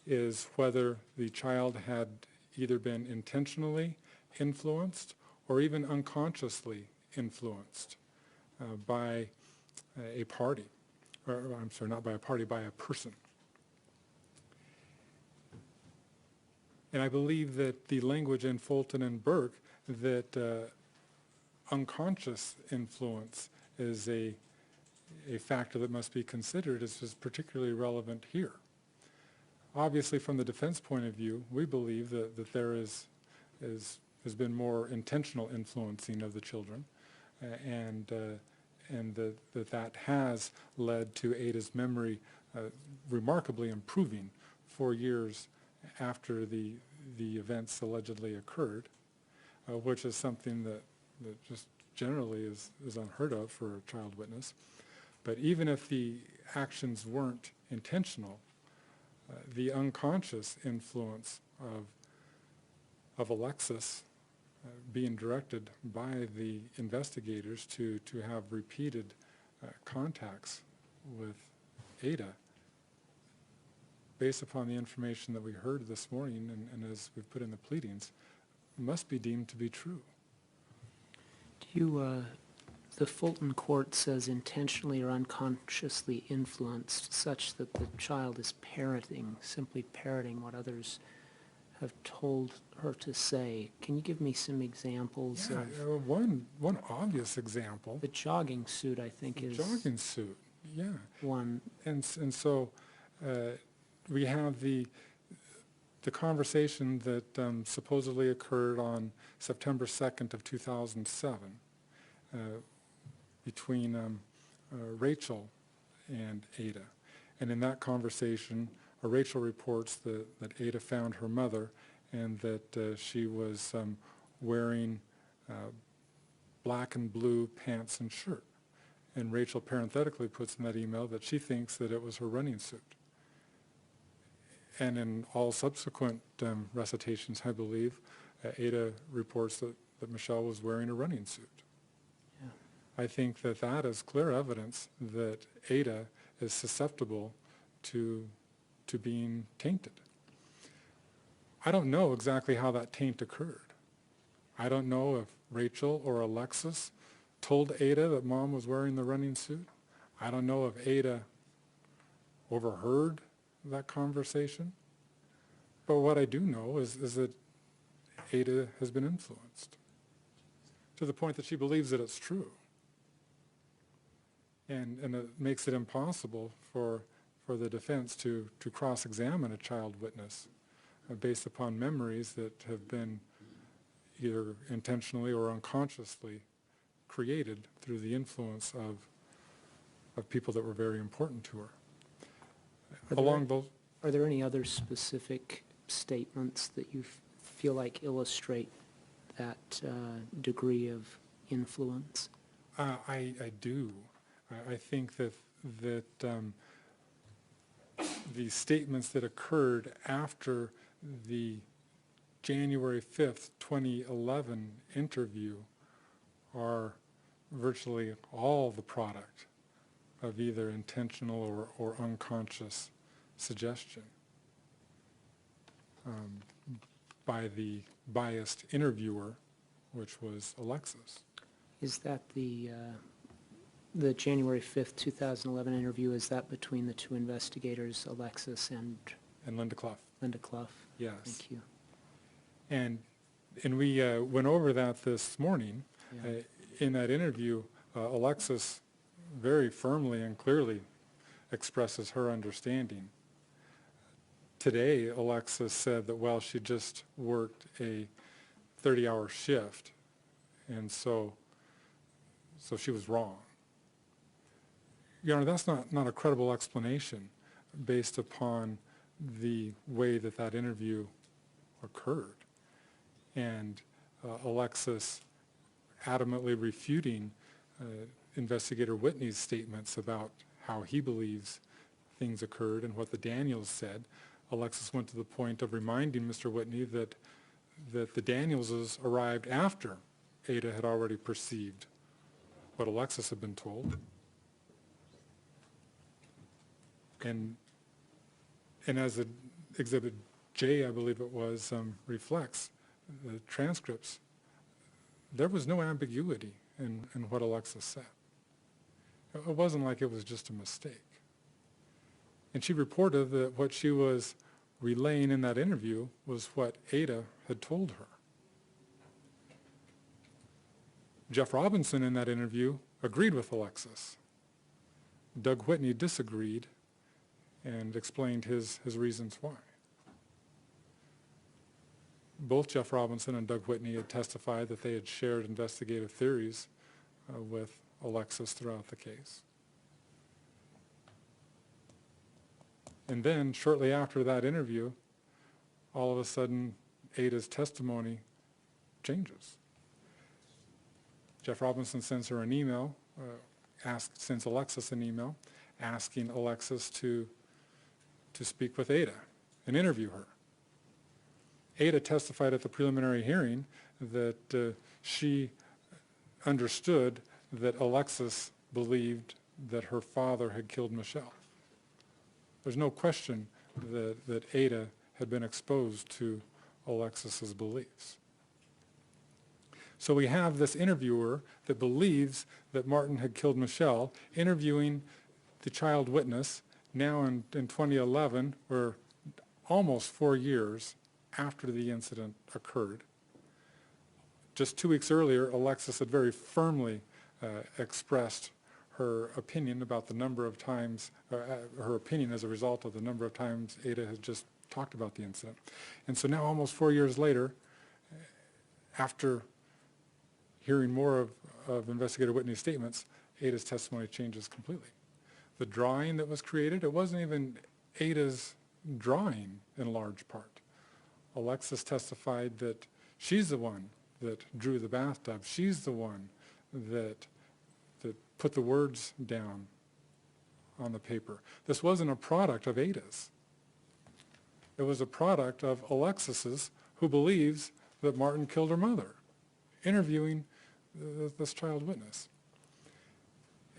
is whether the child had either been intentionally influenced or even unconsciously influenced by a party, or I'm sorry, not by a party, by a person. And I believe that the language in Fulton and Burke that unconscious influence is a factor that must be considered is particularly relevant here. Obviously, from the defense point of view, we believe that there has been more intentional influencing of the children, and that has led to Ada's memory remarkably improving 4 years after the events allegedly occurred, which is something that just generally is unheard of for a child witness. But even if the actions weren't intentional, the unconscious influence of Alexis being directed by the investigators to have repeated contacts with Ada, based upon the information that we heard this morning and as we've put in the pleadings, must be deemed to be true. The Fulton court says intentionally or unconsciously influenced, such that the child is simply parroting what others have told her to say. Can you give me some examples? Yeah, one obvious example. The jogging suit, I think, is Jogging suit, yeah. one. And so we have the conversation that supposedly occurred on September 2nd of 2007 between Rachel and Ada. And in that conversation, Rachel reports that Ada found her mother and that she was wearing black and blue pants and shirt. And Rachel parenthetically puts in that email that she thinks that it was her running suit. And in all subsequent recitations, I believe, Ada reports that Michelle was wearing a running suit. I think that is clear evidence that Ada is susceptible to being tainted. I don't know exactly how that taint occurred. I don't know if Rachel or Alexis told Ada that Mom was wearing the running suit. I don't know if Ada overheard that conversation. But what I do know is that Ada has been influenced to the point that she believes that it's true. And it makes it impossible for the defense to cross-examine a child witness based upon memories that have been either intentionally or unconsciously created through the influence of people that were very important to her. Are there any other specific statements that you feel like illustrate that degree of influence? I do. I think that the statements that occurred after the January 5th, 2011 interview are virtually all the product of either intentional or unconscious suggestion by the biased interviewer, which was Alexis. Is that the The January 5th, 2011 interview, is that between the two investigators, Alexis and And Linda Clough. Linda Clough? Yes. Thank you. And we went over that this morning. Yeah. In that interview, Alexis very firmly and clearly expresses her understanding. Today, Alexis said that, well, she just worked a 30-hour shift, and so she was wrong. Your Honor, that's not a credible explanation based upon the way that that interview occurred. And Alexis adamantly refuting Investigator Whitney's statements about how he believes things occurred and what the Daniels said. Alexis went to the point of reminding Mr. Whitney that the Danielses arrived after Ada had already perceived what Alexis had been told. And as the Exhibit J, I believe it was, reflects, the transcripts, there was no ambiguity in what Alexis said. It wasn't like it was just a mistake. And she reported that what she was relaying in that interview was what Ada had told her. Jeff Robinson in that interview agreed with Alexis. Doug Whitney disagreed and explained his reasons why. Both Jeff Robinson and Doug Whitney had testified that they had shared investigative theories with Alexis throughout the case. And then, shortly after that interview, all of a sudden, Ada's testimony changes. Jeff Robinson sends her an email, sends Alexis an email, asking Alexis to speak with Ada and interview her. Ada testified at the preliminary hearing that she understood that Alexis believed that her father had killed Michelle. There's no question that Ada had been exposed to Alexis's beliefs. So we have this interviewer that believes that Martin had killed Michelle, interviewing the child witness. Now in 2011, we're almost 4 years after the incident occurred. Just 2 weeks earlier, Alexis had very firmly expressed her opinion about the number of times, her opinion as a result of the number of times Ada had just talked about the incident. And so now, almost 4 years later, after hearing more of Investigator Whitney's statements, Ada's testimony changes completely. The drawing that was created, it wasn't even Ada's drawing in large part. Alexis testified that she's the one that drew the bathtub. She's the one that put the words down on the paper. This wasn't a product of Ada's. It was a product of Alexis's, who believes that Martin killed her mother, interviewing this child witness.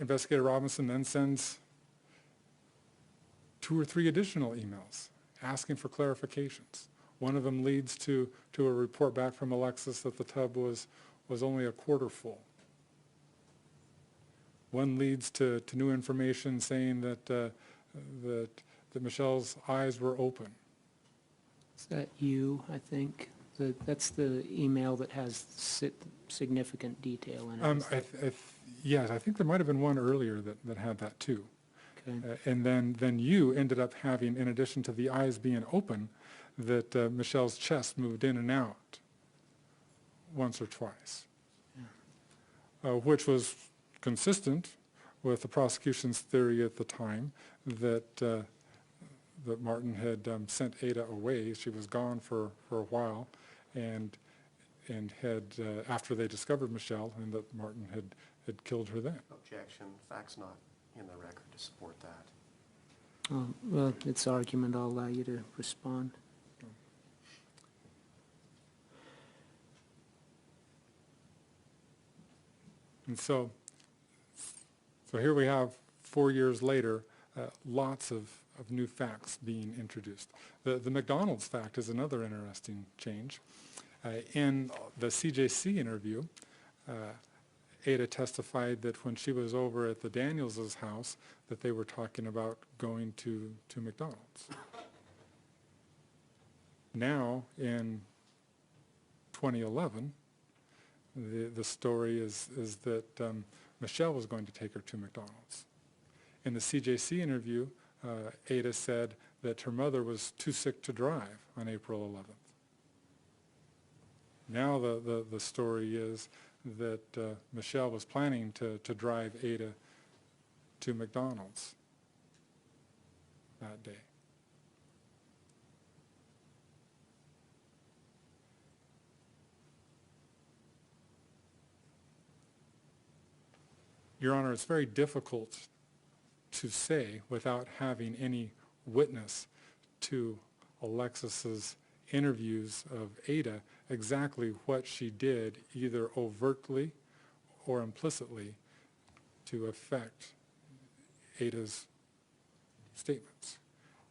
Investigator Robinson then sends 2 or 3 additional emails asking for clarifications. One of them leads to a report back from Alexis that the tub was only a quarter full. One leads to new information saying that Michelle's eyes were open. Is that you, I think? That's the email that has significant detail in it. Yes, I think there might have been one earlier that had that too. Okay. And then you ended up having, in addition to the eyes being open, that Michelle's chest moved in and out once or twice, which was consistent with the prosecution's theory at the time that Martin had sent Ada away. She was gone for a while, and had after they discovered Michelle, and that Martin had killed her then. Objection. Facts not in the record to support that. Well, it's argument. I'll allow you to respond. And so here we have, 4 years later, lots of new facts being introduced. The McDonald's fact is another interesting change. In the CJC interview, Ada testified that when she was over at the Daniels' house, that they were talking about going to McDonald's. Now, in 2011, the story is that Michelle was going to take her to McDonald's. In the CJC interview, Ada said that her mother was too sick to drive on April 11th. Now the story is that Michelle was planning to drive Ada to McDonald's that day. Your Honor, it's very difficult to say without having any witness to Alexis's interviews of Ada exactly what she did, either overtly or implicitly, to affect Ada's statements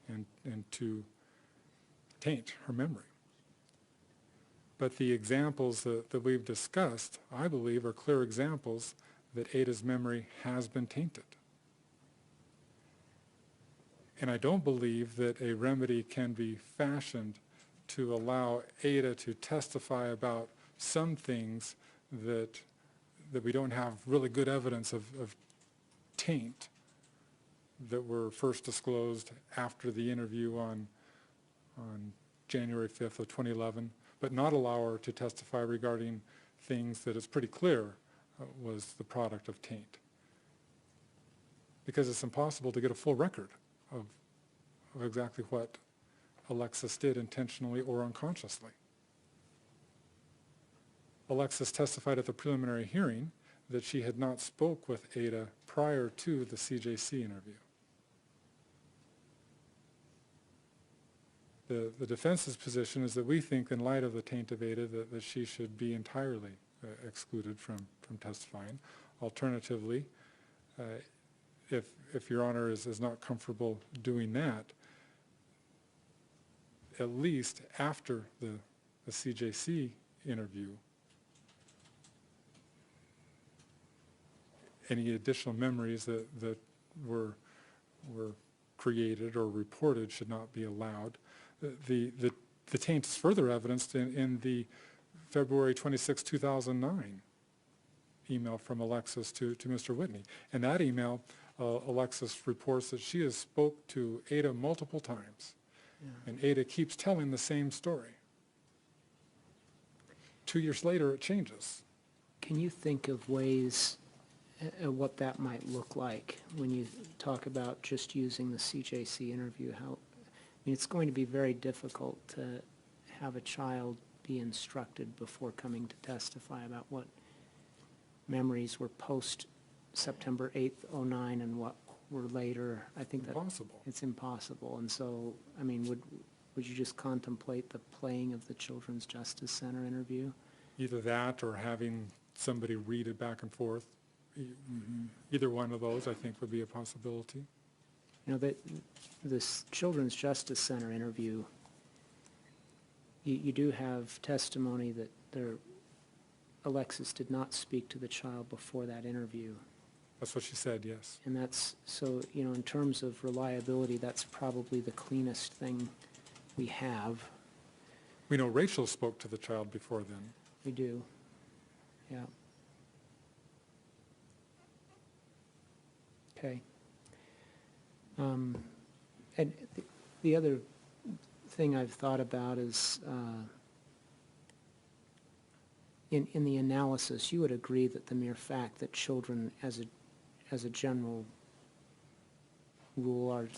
and to taint her memory. But the examples that we've discussed, I believe, are clear examples that Ada's memory has been tainted. And I don't believe that a remedy can be fashioned to allow Ada to testify about some things that we don't have really good evidence of taint that were first disclosed after the interview on January 5th of 2011, but not allow her to testify regarding things that it's pretty clear was the product of taint. Because it's impossible to get a full record of exactly what Alexis did intentionally or unconsciously. Alexis testified at the preliminary hearing that she had not spoke with Ada prior to the CJC interview. The defense's position is that we think, in light of the taint of Ada, that she should be entirely excluded from testifying. Alternatively, if Your Honor is not comfortable doing that, at least after the CJC interview, any additional memories that were created or reported should not be allowed. The taint is further evidenced in the February 26, 2009 email from Alexis to Mr. Whitney. In that email, Alexis reports that she has spoke to Ada multiple times, and Ada keeps telling the same story. 2 years later, it changes. Can you think of ways what that might look like when you talk about just using the CJC interview? I mean, it's going to be very difficult to have a child be instructed before coming to testify about what memories were post September 8th, 2009 and what were later. I think Impossible. It's impossible. And so, I mean, would you just contemplate the playing of the Children's Justice Center interview? Either that or having somebody read it back and forth. Either one of those, I think, would be a possibility. You know, this Children's Justice Center interview, you do have testimony that Alexis did not speak to the child before that interview. That's what she said, yes. And that's, so, you know, in terms of reliability, that's probably the cleanest thing we have. We know Rachel spoke to the child before then. We do, yeah. Okay. And the other thing I've thought about is, in the analysis, you would agree that the mere fact that children, as a general rule, are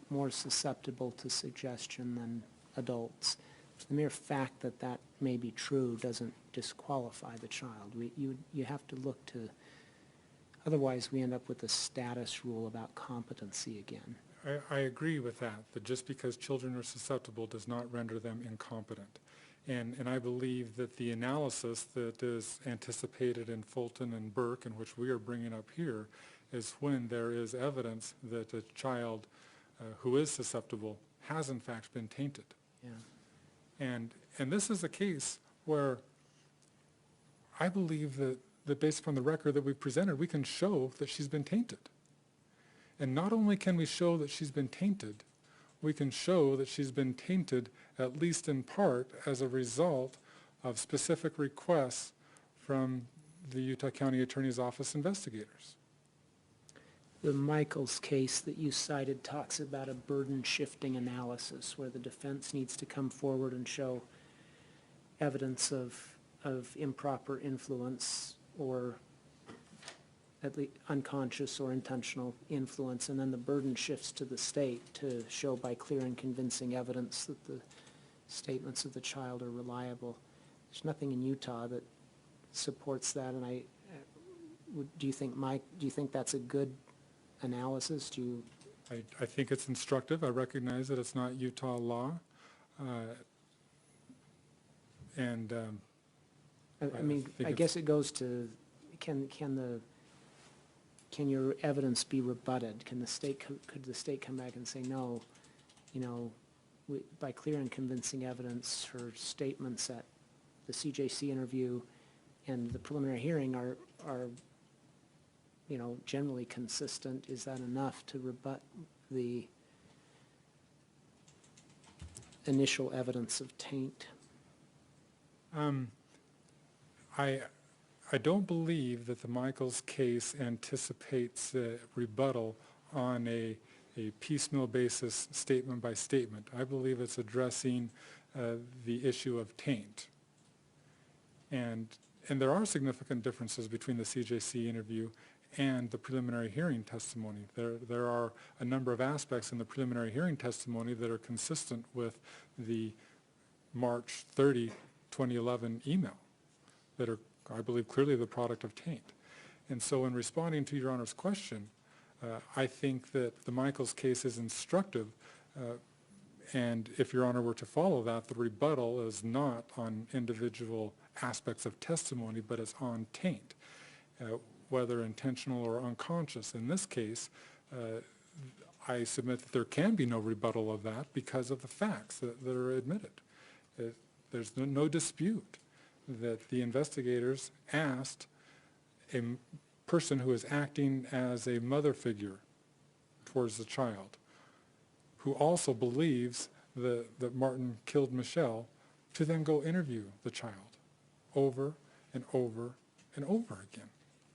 more susceptible to suggestion than adults. The mere fact that that may be true doesn't disqualify the child. You have to look to, otherwise we end up with a status rule about competency again. I agree with that just because children are susceptible does not render them incompetent. And I believe that the analysis that is anticipated in Fulton and Burke, and which we are bringing up here, is when there is evidence that a child who is susceptible has in fact been tainted. Yeah. And this is a case where I believe that that based upon the record that we've presented, we can show that she's been tainted. And not only can we show that she's been tainted, we can show that she's been tainted, at least in part, as a result of specific requests from the Utah County Attorney's Office investigators. The Michaels case that you cited talks about a burden-shifting analysis where the defense needs to come forward and show evidence of improper influence or at least unconscious or intentional influence, and then the burden shifts to the state to show by clear and convincing evidence that the statements of the child are reliable. There's nothing in Utah that supports that, and do you think that's a good analysis? I think it's instructive. I recognize that it's not Utah law. I guess it goes to, can your evidence be rebutted? Could the state come back and say, no, by clear and convincing evidence, her statements at the CJC interview and the preliminary hearing are generally consistent. Is that enough to rebut the initial evidence of taint? I don't believe that the Michaels case anticipates a rebuttal on a piecemeal basis, statement by statement. I believe it's addressing the issue of taint. And there are significant differences between the CJC interview and the preliminary hearing testimony. There are a number of aspects in the preliminary hearing testimony that are consistent with the March 30, 2011 email that are, I believe, clearly the product of taint. And so in responding to Your Honor's question, I think that the Michaels case is instructive, and if Your Honor were to follow that, the rebuttal is not on individual aspects of testimony, but it's on taint, whether intentional or unconscious. In this case, I submit that there can be no rebuttal of that because of the facts that are admitted. There's no dispute that the investigators asked a person who is acting as a mother figure towards the child, who also believes that Martin killed Michelle, to then go interview the child over and over and over again.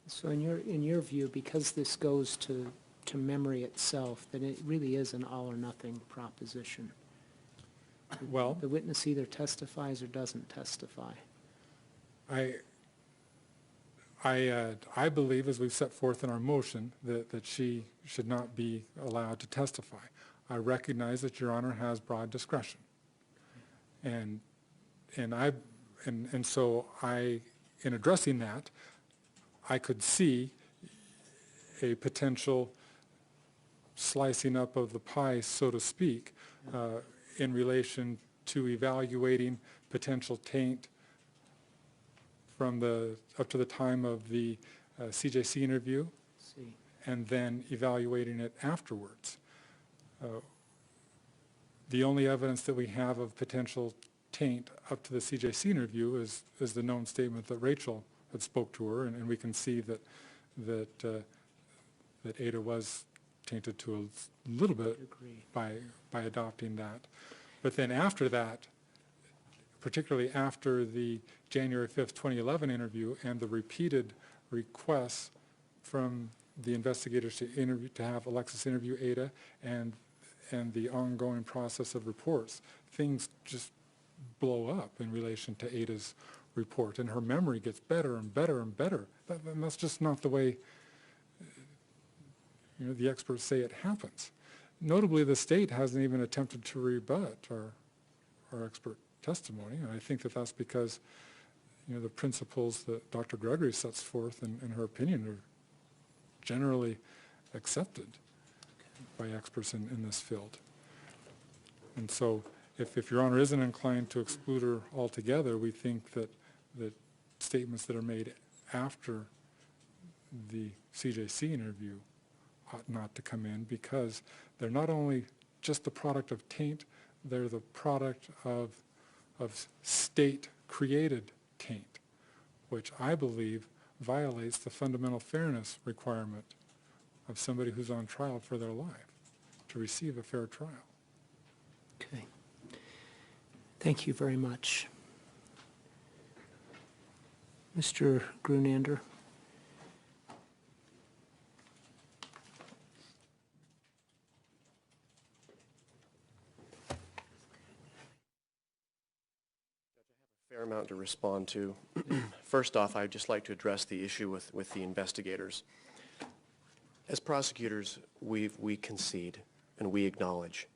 So in your view, because this goes to memory itself, then it really is an all or nothing proposition. Well, the witness either testifies or doesn't testify. I believe, as we've set forth in our motion, that she should not be allowed to testify. I recognize that Your Honor has broad discretion, and so in addressing that, I could see a potential slicing up of the pie, so to speak, in relation to evaluating potential taint from up to the time of the CJC interview, and then evaluating it afterwards. The only evidence that we have of potential taint up to the CJC interview is the known statement that Rachel had spoke to her, and we can see that Ada was tainted to a little bit by adopting that. But then after that, particularly after the January 5th, 2011 interview and the repeated requests from the investigators to have Alexis interview Ada and the ongoing process of reports, things just blow up in relation to Ada's report, and her memory gets better and better and better. And that's just not the way the experts say it happens. Notably, the state hasn't even attempted to rebut our expert testimony, and I think that that's because the principles that Dr. Gregory sets forth in her opinion are generally accepted by experts in this field. And so if Your Honor isn't inclined to exclude her altogether, we think that statements that are made after the CJC interview ought not to come in, because they're not only just the product of taint, they're the product of state-created taint, which I believe violates the fundamental fairness requirement of somebody who's on trial for their life to receive a fair trial. Okay. Thank you very much. Mr. Grunander. Fair amount to respond to. First off, I'd just like to address the issue with the investigators. As prosecutors, we concede and we acknowledge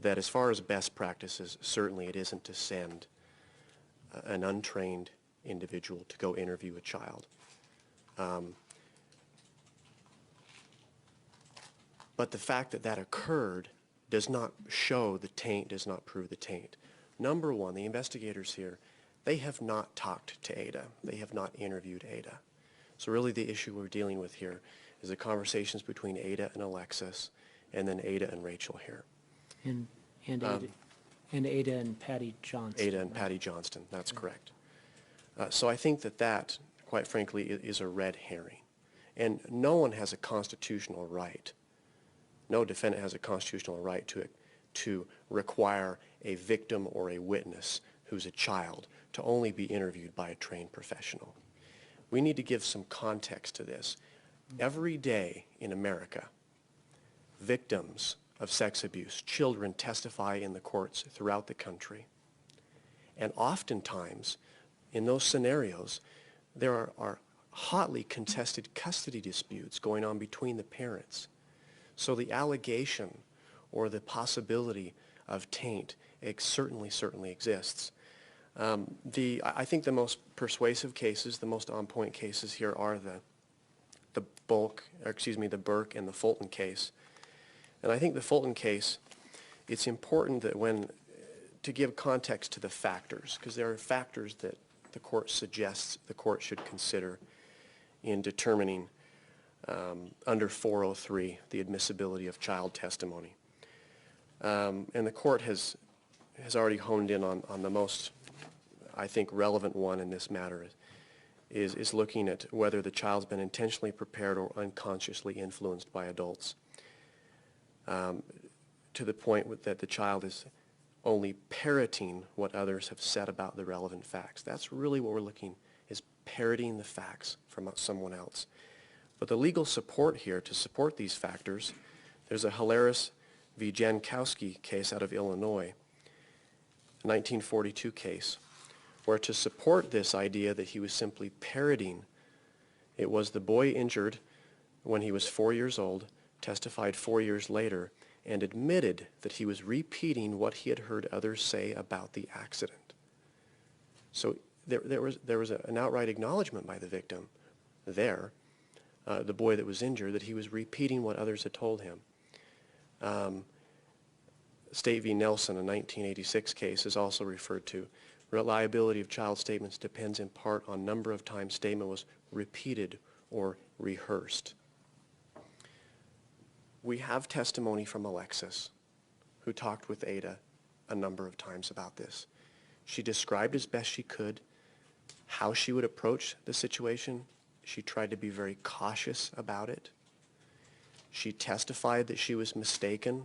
that as far as best practices, certainly it isn't to send an untrained individual to go interview a child. But the fact that that occurred does not show the taint, does not prove the taint. Number one, the investigators here, they have not talked to Ada. They have not interviewed Ada. So really the issue we're dealing with here is the conversations between Ada and Alexis, and then Ada and Rachel here. And Ada and Patty Johnston. Ada and Patty Johnston, that's correct. So I think that, quite frankly, is a red herring. And no one has a constitutional right, no defendant has a constitutional right to require a victim or a witness who's a child to only be interviewed by a trained professional. We need to give some context to this. Every day in America, victims of sex abuse, children testify in the courts throughout the country. And oftentimes, in those scenarios, there are hotly contested custody disputes going on between the parents. So the allegation or the possibility of taint certainly exists. I think the most persuasive cases, the most on-point cases here are the Burke and the Fulton case. And I think the Fulton case, it's important that to give context to the factors, because there are factors that the court suggests the court should consider in determining under 403 the admissibility of child testimony. And the court has already honed in on the most, I think, relevant one in this matter is looking at whether the child's been intentionally prepared or unconsciously influenced by adults, to the point that the child is only parroting what others have said about the relevant facts. That's really what we're looking, is parroting the facts from someone else. But the legal support here to support these factors, there's a Hilaris v. Jankowski case out of Illinois, a 1942 case, where to support this idea that he was simply parroting, it was the boy injured when he was 4 years old, testified 4 years later, and admitted that he was repeating what he had heard others say about the accident. So there was an outright acknowledgement by the victim there, the boy that was injured, that he was repeating what others had told him. State v. Nelson, a 1986 case, is also referred to. Reliability of child statements depends in part on number of times statement was repeated or rehearsed. We have testimony from Alexis, who talked with Ada a number of times about this. She described as best she could how she would approach the situation. She tried to be very cautious about it. She testified that she was mistaken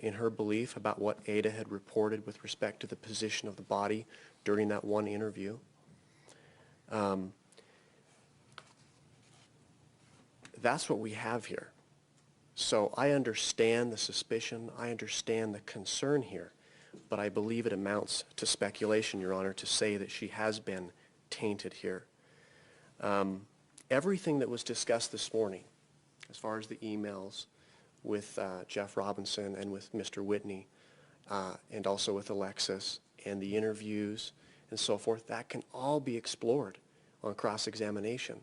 in her belief about what Ada had reported with respect to the position of the body during that one interview. That's what we have here. So I understand the suspicion, I understand the concern here, but I believe it amounts to speculation, Your Honor, to say that she has been tainted here. Everything that was discussed this morning, as far as the emails with Jeff Robinson and with Mr. Whitney, and also with Alexis, and the interviews and so forth, that can all be explored on cross-examination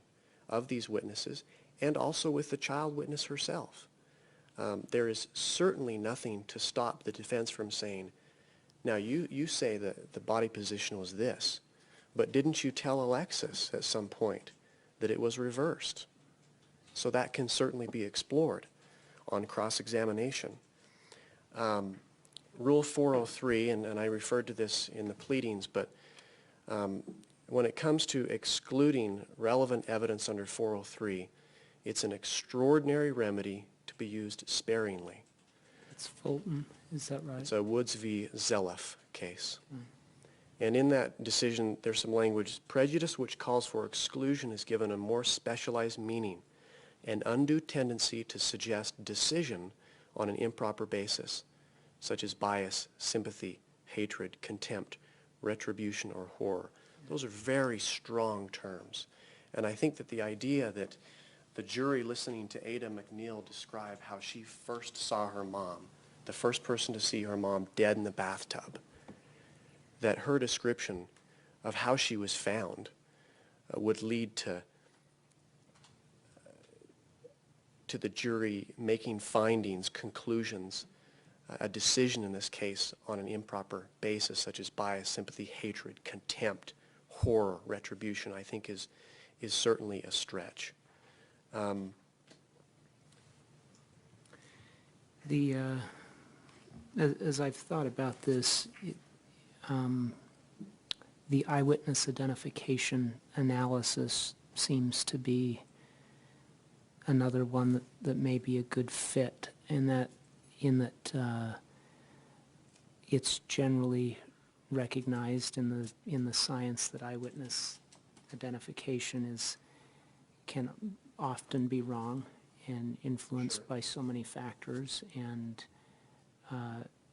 of these witnesses, and also with the child witness herself. There is certainly nothing to stop the defense from saying, now you say that the body position was this, but didn't you tell Alexis at some point that it was reversed? So that can certainly be explored on cross-examination. Rule 403, and I referred to this in the pleadings, but when it comes to excluding relevant evidence under 403, it's an extraordinary remedy to be used sparingly. It's Fulton, is that right? It's a Woods v. Zelef case. And in that decision, there's some language, prejudice which calls for exclusion is given a more specialized meaning, an undue tendency to suggest decision on an improper basis, such as bias, sympathy, hatred, contempt, retribution, or horror. Those are very strong terms. And I think that the idea that the jury listening to Ada MacNeill describe how she first saw her mom, the first person to see her mom dead in the bathtub, that her description of how she was found would lead to the jury making findings, conclusions, a decision in this case on an improper basis, such as bias, sympathy, hatred, contempt, horror, retribution, I think is certainly a stretch. As I've thought about this, the eyewitness identification analysis seems to be another one that may be a good fit, in that it's generally recognized in the science that eyewitness identification can often be wrong and influenced by so many factors, and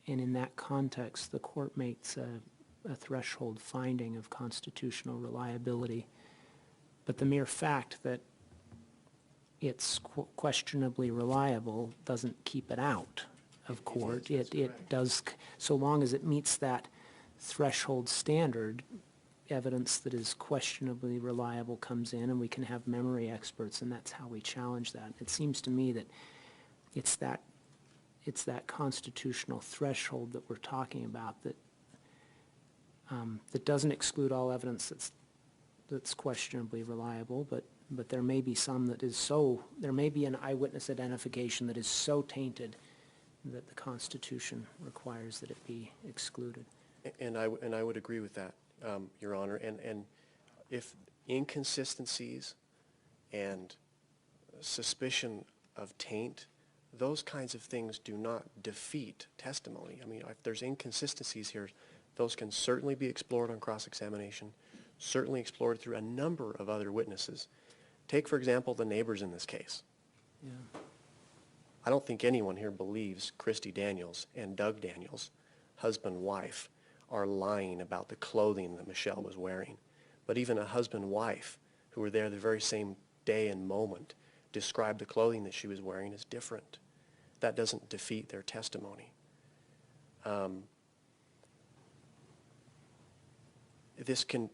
in that context, the court makes a threshold finding of constitutional reliability. But the mere fact that it's questionably reliable doesn't keep it out of court. It does, so long as it meets that threshold standard, evidence that is questionably reliable comes in, and we can have memory experts, and that's how we challenge that. It seems to me that it's that constitutional threshold that we're talking about that doesn't exclude all evidence that's questionably reliable, but there may be some that is there may be an eyewitness identification that is so tainted that the Constitution requires that it be excluded. And I would agree with that, Your Honor. And if inconsistencies and suspicion of taint, those kinds of things do not defeat testimony. I mean, if there's inconsistencies here, those can certainly be explored on cross-examination, certainly explored through a number of other witnesses. Take, for example, the neighbors in this case. Yeah. I don't think anyone here believes Christy Daniels and Doug Daniels, husband-wife, are lying about the clothing that Michele was wearing. But even a husband-wife who were there the very same day and moment described the clothing that she was wearing as different. That doesn't defeat their testimony. This can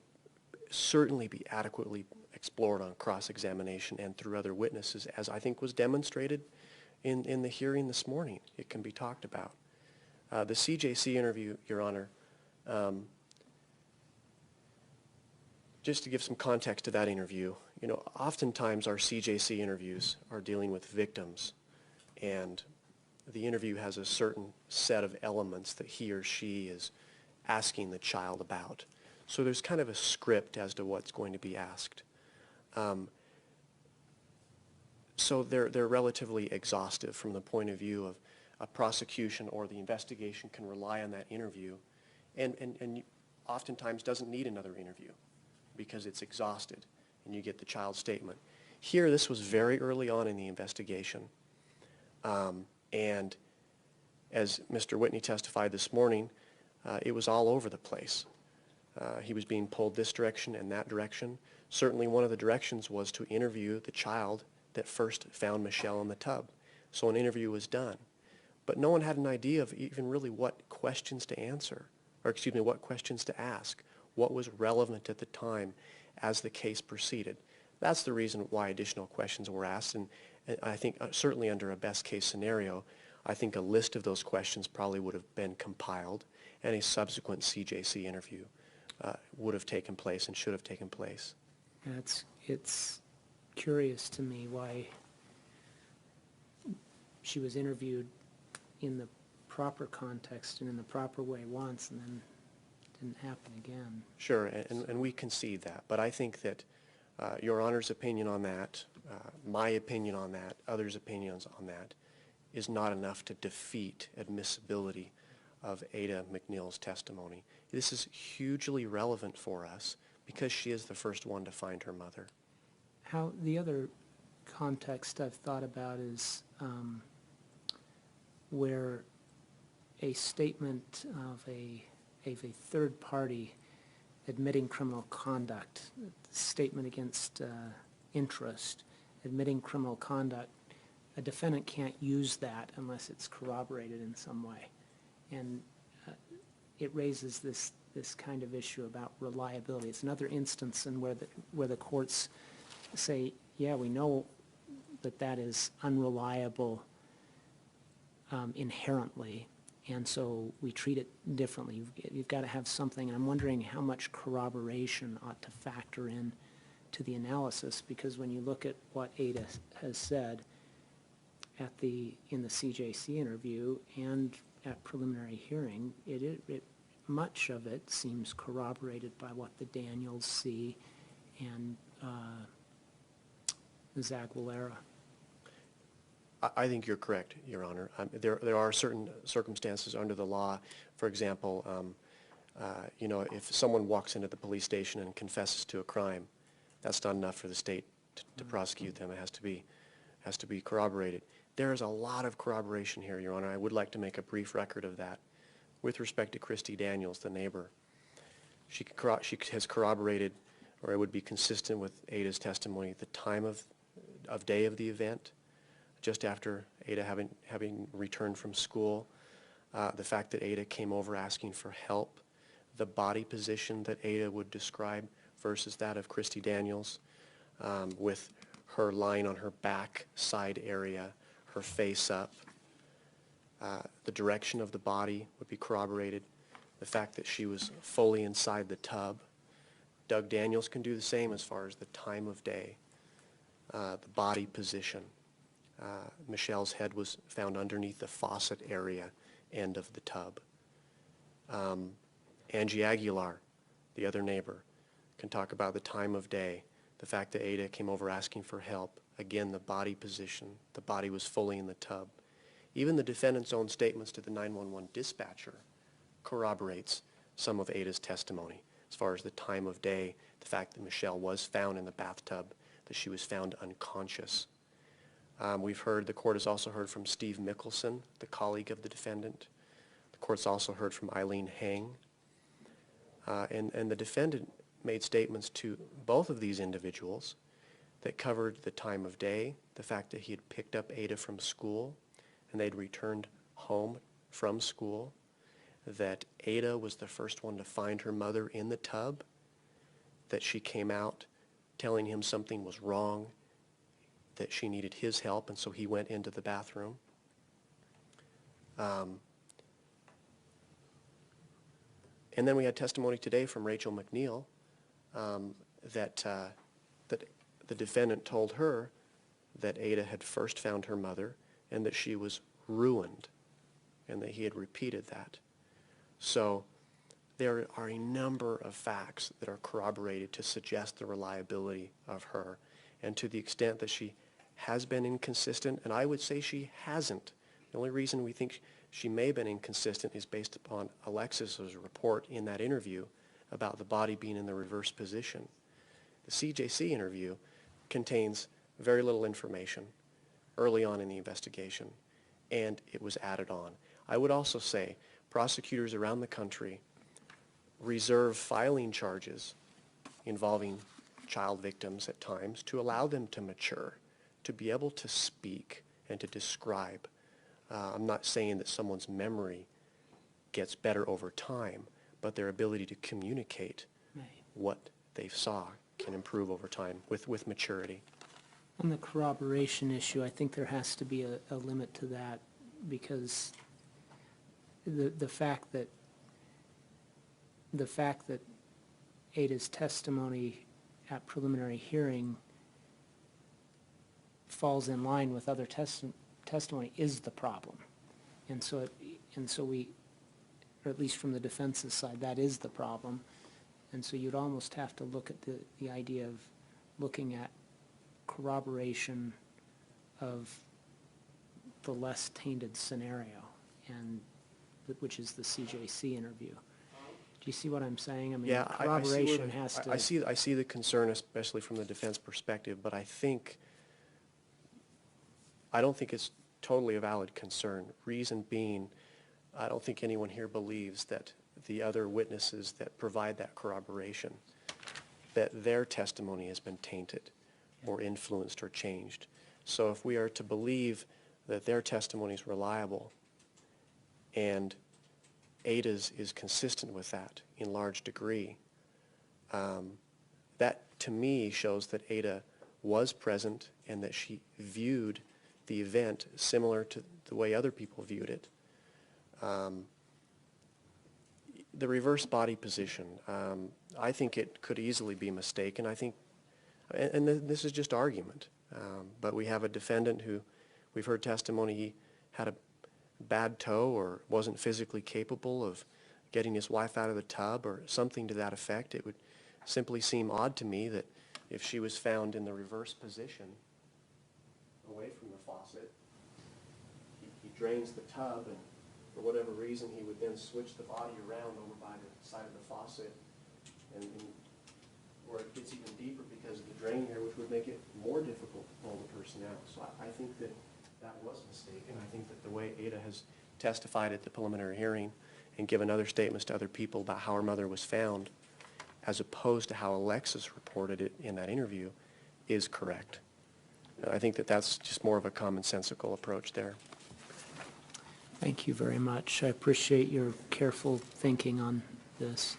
certainly be adequately explored on cross-examination and through other witnesses, as I think was demonstrated in the hearing this morning. It can be talked about. The CJC interview, Your Honor, just to give some context to that interview, you know, oftentimes our CJC interviews are dealing with victims, and the interview has a certain set of elements that he or she is asking the child about. So there's kind of a script as to what's going to be asked. So they're relatively exhaustive from the point of view of a prosecution or the investigation can rely on that interview and oftentimes doesn't need another interview because it's exhausted and you get the child's statement. Here, this was very early on in the investigation. And as Mr. Whitney testified this morning, it was all over the place. He was being pulled this direction and that direction. Certainly one of the directions was to interview the child that first found Michele in the tub. So an interview was done. But no one had an idea of even really what questions to answer, or excuse me, what questions to ask, what was relevant at the time as the case proceeded. That's the reason why additional questions were asked, and I think certainly under a best case scenario, I think a list of those questions probably would have been compiled, and a subsequent CJC interview would have taken place and should have taken place. It's curious to me why she was interviewed in the proper context and in the proper way once, and then didn't happen again. Sure, and we concede that, but I think that Your Honor's opinion on that, my opinion on that, others' opinions on that, is not enough to defeat admissibility of Ada MacNeill's testimony. This is hugely relevant for us because she is the first one to find her mother. How, the other context I've thought about is where a statement of a third party admitting criminal conduct, statement against interest, admitting criminal conduct, a defendant can't use that unless it's corroborated in some way. And it raises this kind of issue about reliability. It's another instance in where the courts say, yeah, we know that is unreliable inherently, and so we treat it differently. You've got to have something, and I'm wondering how much corroboration ought to factor in to the analysis, because when you look at what Ada has said in the CJC interview and at preliminary hearing, much of it seems corroborated by what the Daniels see and the Zagualera. I think you're correct, Your Honor. There are certain circumstances under the law. For example, if someone walks into the police station and confesses to a crime, that's not enough for the state to prosecute them. It has to be corroborated. There is a lot of corroboration here, Your Honor. I would like to make a brief record of that. With respect to Christy Daniels, the neighbor, she has corroborated, or it would be consistent with Ada's testimony, the time of day of the event, just after Ada having returned from school, the fact that Ada came over asking for help, the body position that Ada would describe versus that of Christy Daniels, with her lying on her back side area, her face up. The direction of the body would be corroborated. The fact that she was fully inside the tub. Doug Daniels can do the same as far as the time of day, the body position. Michelle's head was found underneath the faucet area end of the tub. Angie Aguilar, the other neighbor, can talk about the time of day, the fact that Ada came over asking for help. Again, the body position, the body was fully in the tub. Even the defendant's own statements to the 911 dispatcher corroborates some of Ada's testimony as far as the time of day, the fact that Michelle was found in the bathtub, that she was found unconscious. The court has also heard from Steve Mickelson, the colleague of the defendant. The court's also heard from Eileen Hang. And the defendant made statements to both of these individuals that covered the time of day, the fact that he had picked up Ada from school and they'd returned home from school, that Ada was the first one to find her mother in the tub, that she came out telling him something was wrong, that she needed his help, and so he went into the bathroom. And then we had testimony today from Rachel MacNeill that the defendant told her that Ada had first found her mother and that she was ruined, and that he had repeated that. So there are a number of facts that are corroborated to suggest the reliability of her, and to the extent that she has been inconsistent, and I would say she hasn't. The only reason we think she may have been inconsistent is based upon Alexis's report in that interview about the body being in the reverse position. The CJC interview contains very little information early on in the investigation, and it was added on. I would also say prosecutors around the country reserve filing charges involving child victims at times to allow them to mature, to be able to speak and to describe. I'm not saying that someone's memory gets better over time, but their ability to communicate what they saw can improve over time with maturity. On the corroboration issue, I think there has to be a limit to that, because the fact that Ada's testimony at preliminary hearing falls in line with other testimony is the problem, and so or at least from the defense's side, that is the problem. And so you'd almost have to look at the idea of looking at corroboration of the less tainted scenario, and which is the CJC interview. Do you see what I'm saying? I mean, Yeah, corroboration has to. I see the concern, especially from the defense perspective, but I don't think it's totally a valid concern. Reason being, I don't think anyone here believes that the other witnesses that provide that corroboration, that their testimony has been tainted or influenced or changed. So if we are to believe that their testimony is reliable and Ada's is consistent with that in large degree, that to me shows that Ada was present and that she viewed the event similar to the way other people viewed it. The reverse body position, I think it could easily be mistaken. I think, and this is just argument, but we have a defendant who we've heard testimony he had a bad toe or wasn't physically capable of getting his wife out of the tub or something to that effect. It would simply seem odd to me that if she was found in the reverse position away from the faucet, he drains the tub, and for whatever reason he would then switch the body around over by the side of the faucet, or it gets even deeper because of the drain here, which would make it more difficult to pull the person out. So I think that was mistaken. I think that the way Ada has testified at the preliminary hearing and given other statements to other people about how her mother was found, as opposed to how Alexis reported it in that interview, is correct. I think that that's just more of a commonsensical approach there. Thank you very much. I appreciate your careful thinking on this.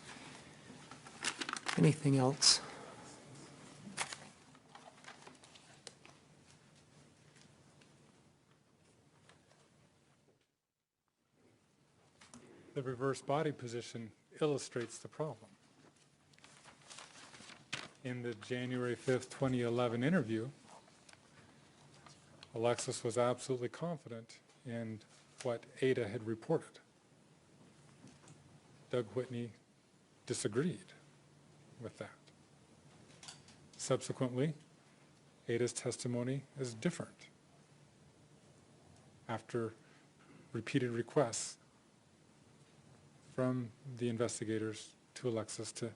Anything else? The reverse body position illustrates the problem. In the January 5th, 2011 interview, Alexis was absolutely confident in what Ada had reported. Doug Whitney disagreed with that. Subsequently, Ada's testimony is different after repeated requests from the investigators to Alexis to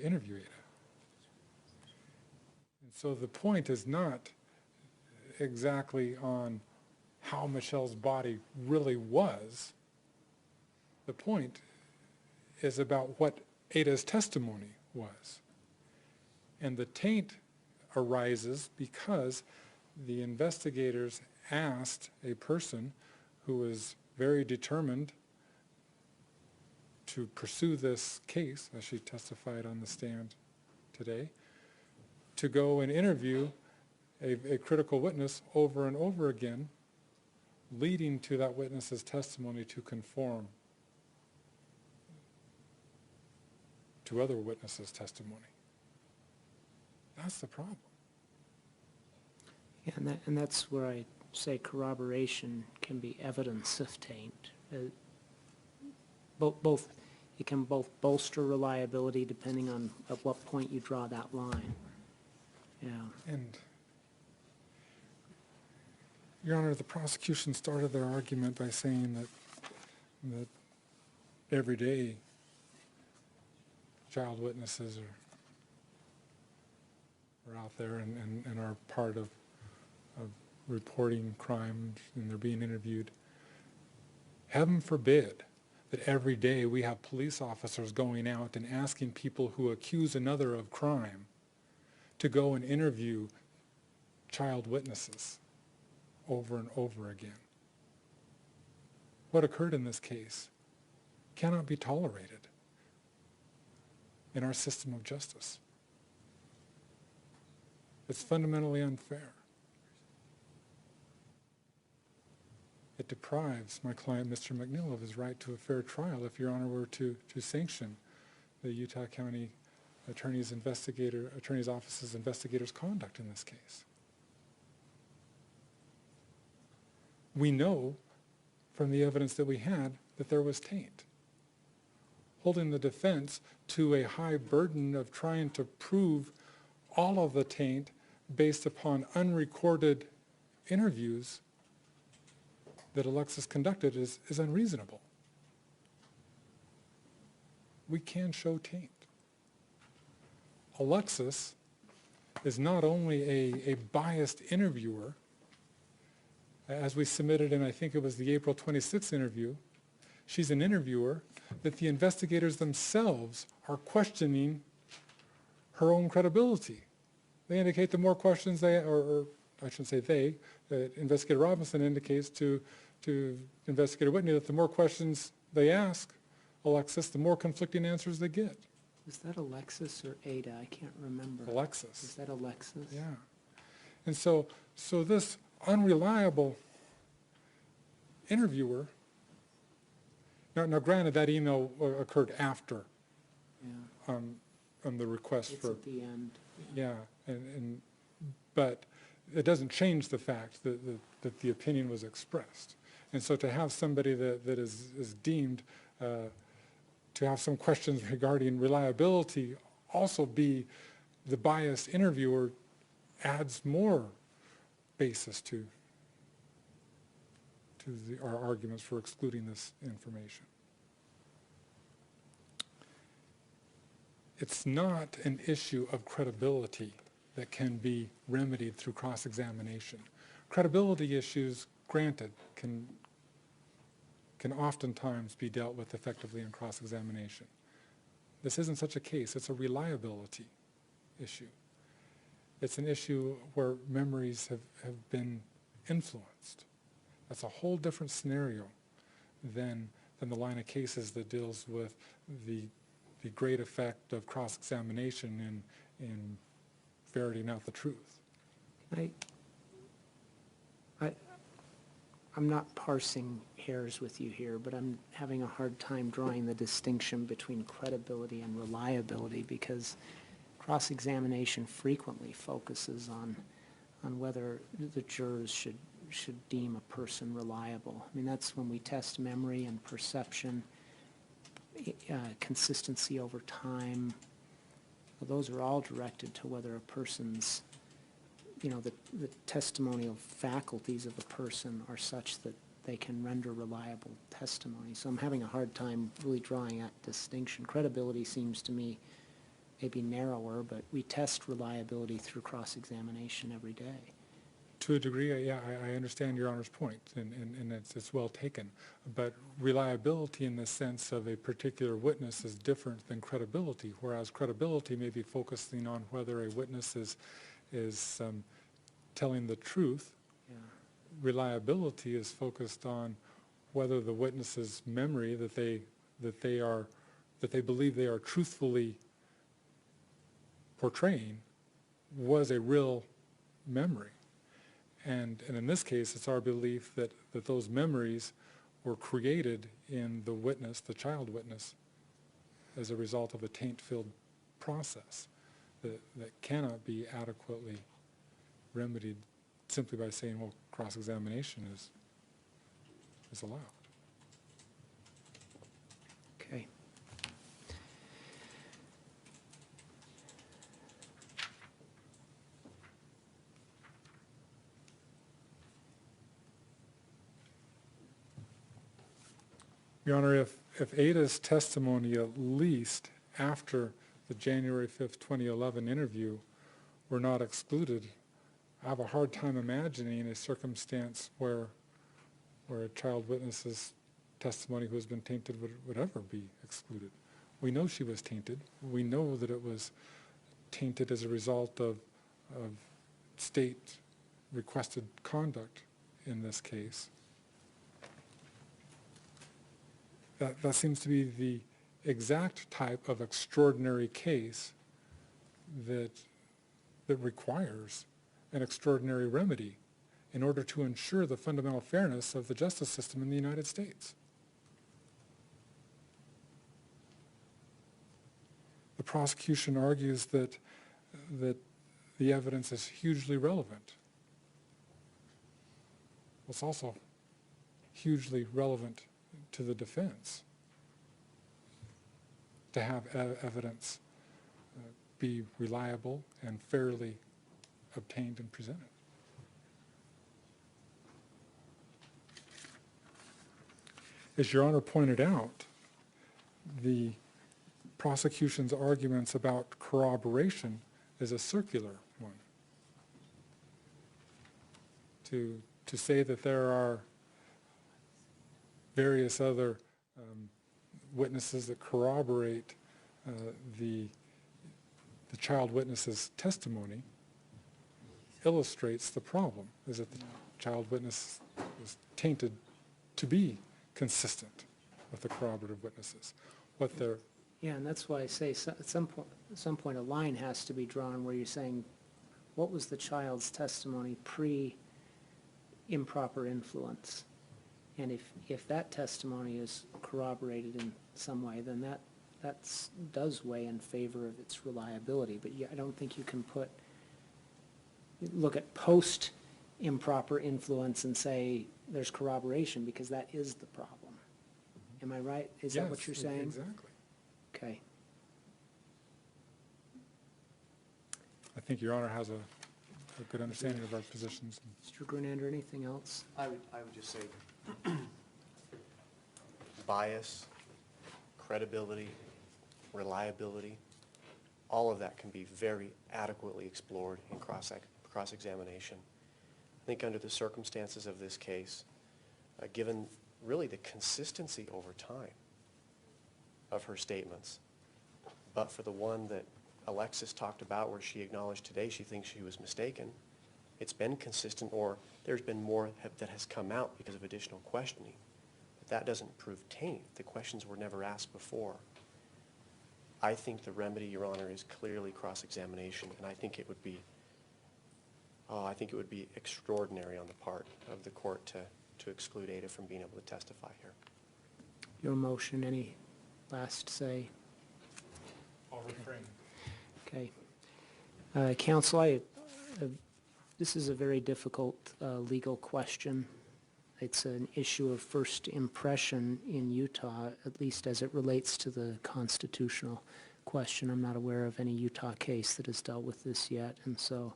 interview Ada. And so the point is not exactly on how Michelle's body really was. The point is about what Ada's testimony was. And the taint arises because the investigators asked a person who was very determined to pursue this case, as she testified on the stand today, to go and interview a critical witness over and over again, leading to that witness's testimony to conform to other witnesses' testimony. That's the problem. Yeah, and that's where I say corroboration can be evidence of taint. It can both bolster reliability depending on at what point you draw that line. Yeah. And, Your Honor, the prosecution started their argument by saying that every day child witnesses are out there and are part of reporting crimes, and they're being interviewed. Heaven forbid that every day we have police officers going out and asking people who accuse another of crime to go and interview child witnesses over and over again. What occurred in this case cannot be tolerated in our system of justice. It's fundamentally unfair. It deprives my client, Mr. MacNeill, of his right to a fair trial if Your Honor were to sanction the Utah County Attorney's Office's investigators' conduct in this case. We know from the evidence that we had that there was taint. holding the defense to a high burden of trying to prove all of the taint based upon unrecorded interviews that Alexis conducted is unreasonable. We can show taint. Alexis is not only a biased interviewer, as we submitted in, I think it was the April 26th interview, she's an interviewer that the investigators themselves are questioning her own credibility. They indicate the more questions they, or I shouldn't say they, Investigator Robinson indicates to Investigator Whitney that the more questions they ask Alexis, the more conflicting answers they get. Is that Alexis or Ada? I can't remember. Alexis. Is that Alexis? Yeah. And so this unreliable interviewer, now granted that email occurred after Yeah. the request It's for, at the end. yeah, but it doesn't change the fact that the opinion was expressed. And so to have somebody that is deemed to have some questions regarding reliability also be the biased interviewer adds more basis to our arguments for excluding this information. It's not an issue of credibility that can be remedied through cross-examination. Credibility issues, granted, can oftentimes be dealt with effectively in cross-examination. This isn't such a case. It's a reliability issue. It's an issue where memories have been influenced. That's a whole different scenario than the line of cases that deals with the great effect of cross-examination in ferreting out the truth. I'm not parsing hairs with you here, but I'm having a hard time drawing the distinction between credibility and reliability, because cross-examination frequently focuses on whether the jurors should deem a person reliable. I mean, that's when we test memory and perception, consistency over time. Those are all directed to whether a person's, the testimonial faculties of a person are such that they can render reliable testimony. So I'm having a hard time really drawing that distinction. Credibility seems to me maybe narrower, but we test reliability through cross-examination every day. To a degree, yeah, I understand Your Honor's point, and it's well taken. But reliability in the sense of a particular witness is different than credibility, whereas credibility may be focusing on whether a witness is telling the truth. Yeah. Reliability is focused on whether the witness's memory that they believe they are truthfully portraying was a real memory. And in this case, it's our belief that those memories were created in the witness, the child witness, as a result of a taint-filled process that cannot be adequately remedied simply by saying, well, cross-examination is allowed. Okay. Your Honor, if Ada's testimony, at least after the January 5th, 2011 interview, were not excluded, I have a hard time imagining a circumstance where a child witness's testimony who has been tainted would ever be excluded. We know she was tainted. We know that it was tainted as a result of state-requested conduct in this case. That seems to be the exact type of extraordinary case that requires an extraordinary remedy in order to ensure the fundamental fairness of the justice system in the United States. The prosecution argues that the evidence is hugely relevant. It's also hugely relevant to the defense. to have evidence be reliable and fairly obtained and presented. As Your Honor pointed out, the prosecution's arguments about corroboration is a circular one. To say that there are various other witnesses that corroborate the child witness's testimony illustrates the problem, is that the child witness is tainted to be consistent with the corroborative witnesses. What they're Yeah, and that's why I say at some point a line has to be drawn where you're saying, what was the child's testimony pre-improper influence? And if that testimony is corroborated in some way, then that does weigh in favor of its reliability. But I don't think you can look at post-improper influence and say there's corroboration, because that is the problem. Am I right? Is that what you're saying? Exactly. Okay. I think Your Honor has a good understanding of our positions. Mr. Grenander, anything else? I would just say bias, credibility, reliability, all of that can be very adequately explored in cross-examination. I think under the circumstances of this case, given really the consistency over time of her statements, but for the one that Alexis talked about where she acknowledged today she thinks she was mistaken, it's been consistent, or there's been more that has come out because of additional questioning. But that doesn't prove taint. The questions were never asked before. I think the remedy, Your Honor, is clearly cross-examination, and I think it would be extraordinary on the part of the court to exclude Ada from being able to testify here. Your motion, any last say? I'll refrain. Okay. Counsel, this is a very difficult legal question. It's an issue of first impression in Utah, at least as it relates to the constitutional question. I'm not aware of any Utah case that has dealt with this yet, and so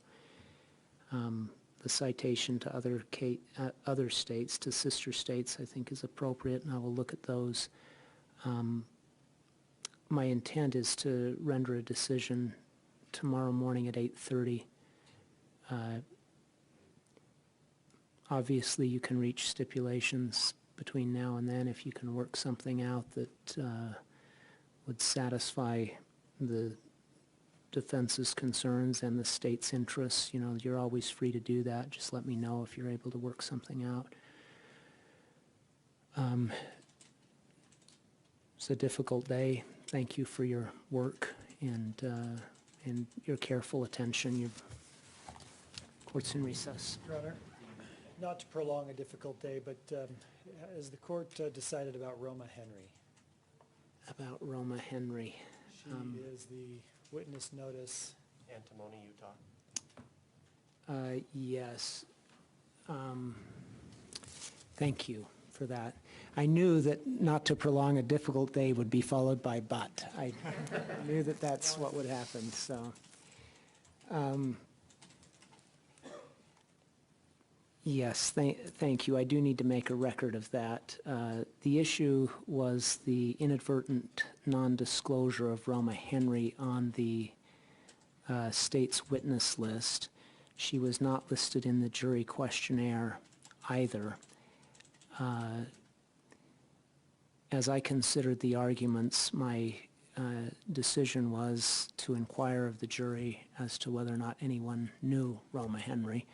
the citation to other states, to sister states, I think is appropriate, and I will look at those. My intent is to render a decision tomorrow morning at 8:30. Obviously, you can reach stipulations between now and then if you can work something out that would satisfy the defense's concerns and the state's interests. You know, you're always free to do that. Just let me know if you're able to work something out. It's a difficult day. Thank you for your work and your careful attention. Your court's in recess. Your Honor, not to prolong a difficult day, but has the court decided about Roma Henry? About Roma Henry. She is the witness notice. Antimony, Utah. Yes. Thank you for that. I knew that not to prolong a difficult day would be followed by but. I knew that that's what would happen, so. Yes, thank you. I do need to make a record of that. The issue was the inadvertent non-disclosure of Roma Henry on the state's witness list. She was not listed in the jury questionnaire either. As I considered the arguments, my decision was to inquire of the jury as to whether or not anyone knew Roma Henry.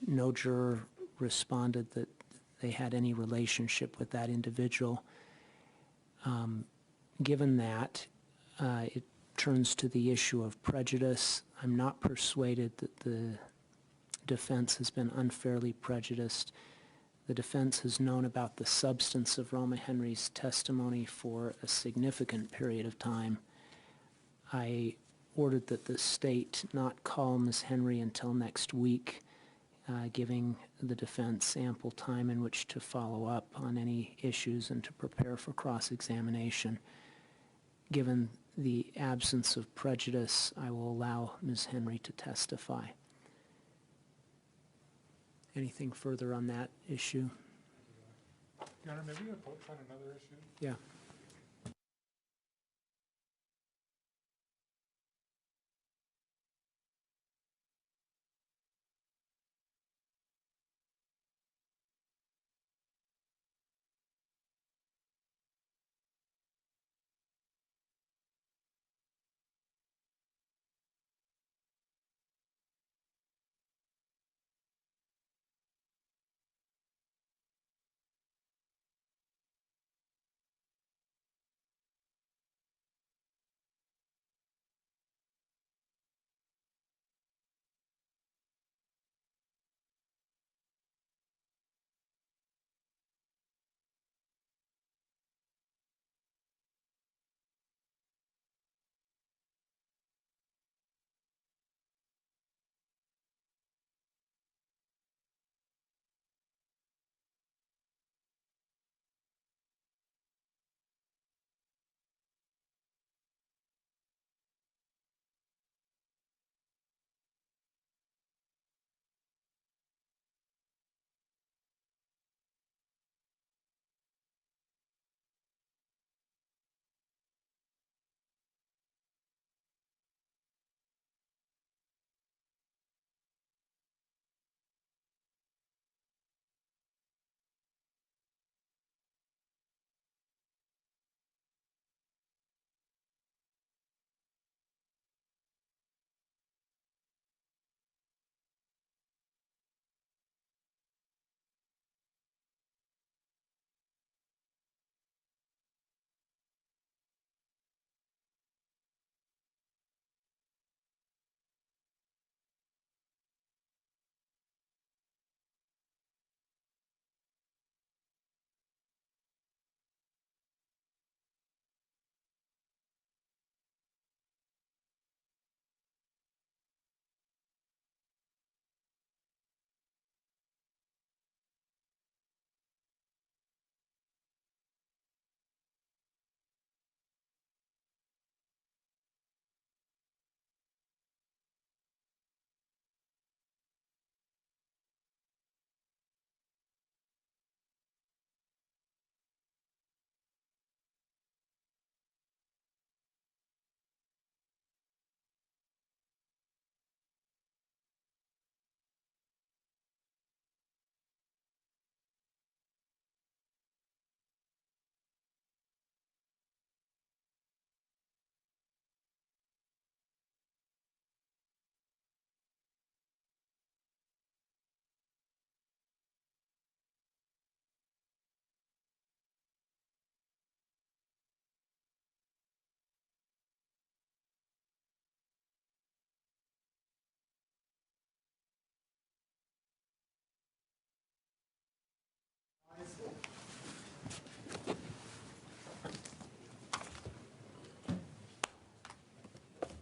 No juror responded that they had any relationship with that individual. Given that, it turns to the issue of prejudice. I'm not persuaded that the defense has been unfairly prejudiced. The defense has known about the substance of Roma Henry's testimony for a significant period of time. I ordered that the state not call Ms. Henry until next week, giving the defense ample time in which to follow up on any issues and to prepare for cross-examination. given the absence of prejudice, I will allow Ms. Henry to testify. Anything further on that issue? Your Honor, may we approach on another issue? Yeah.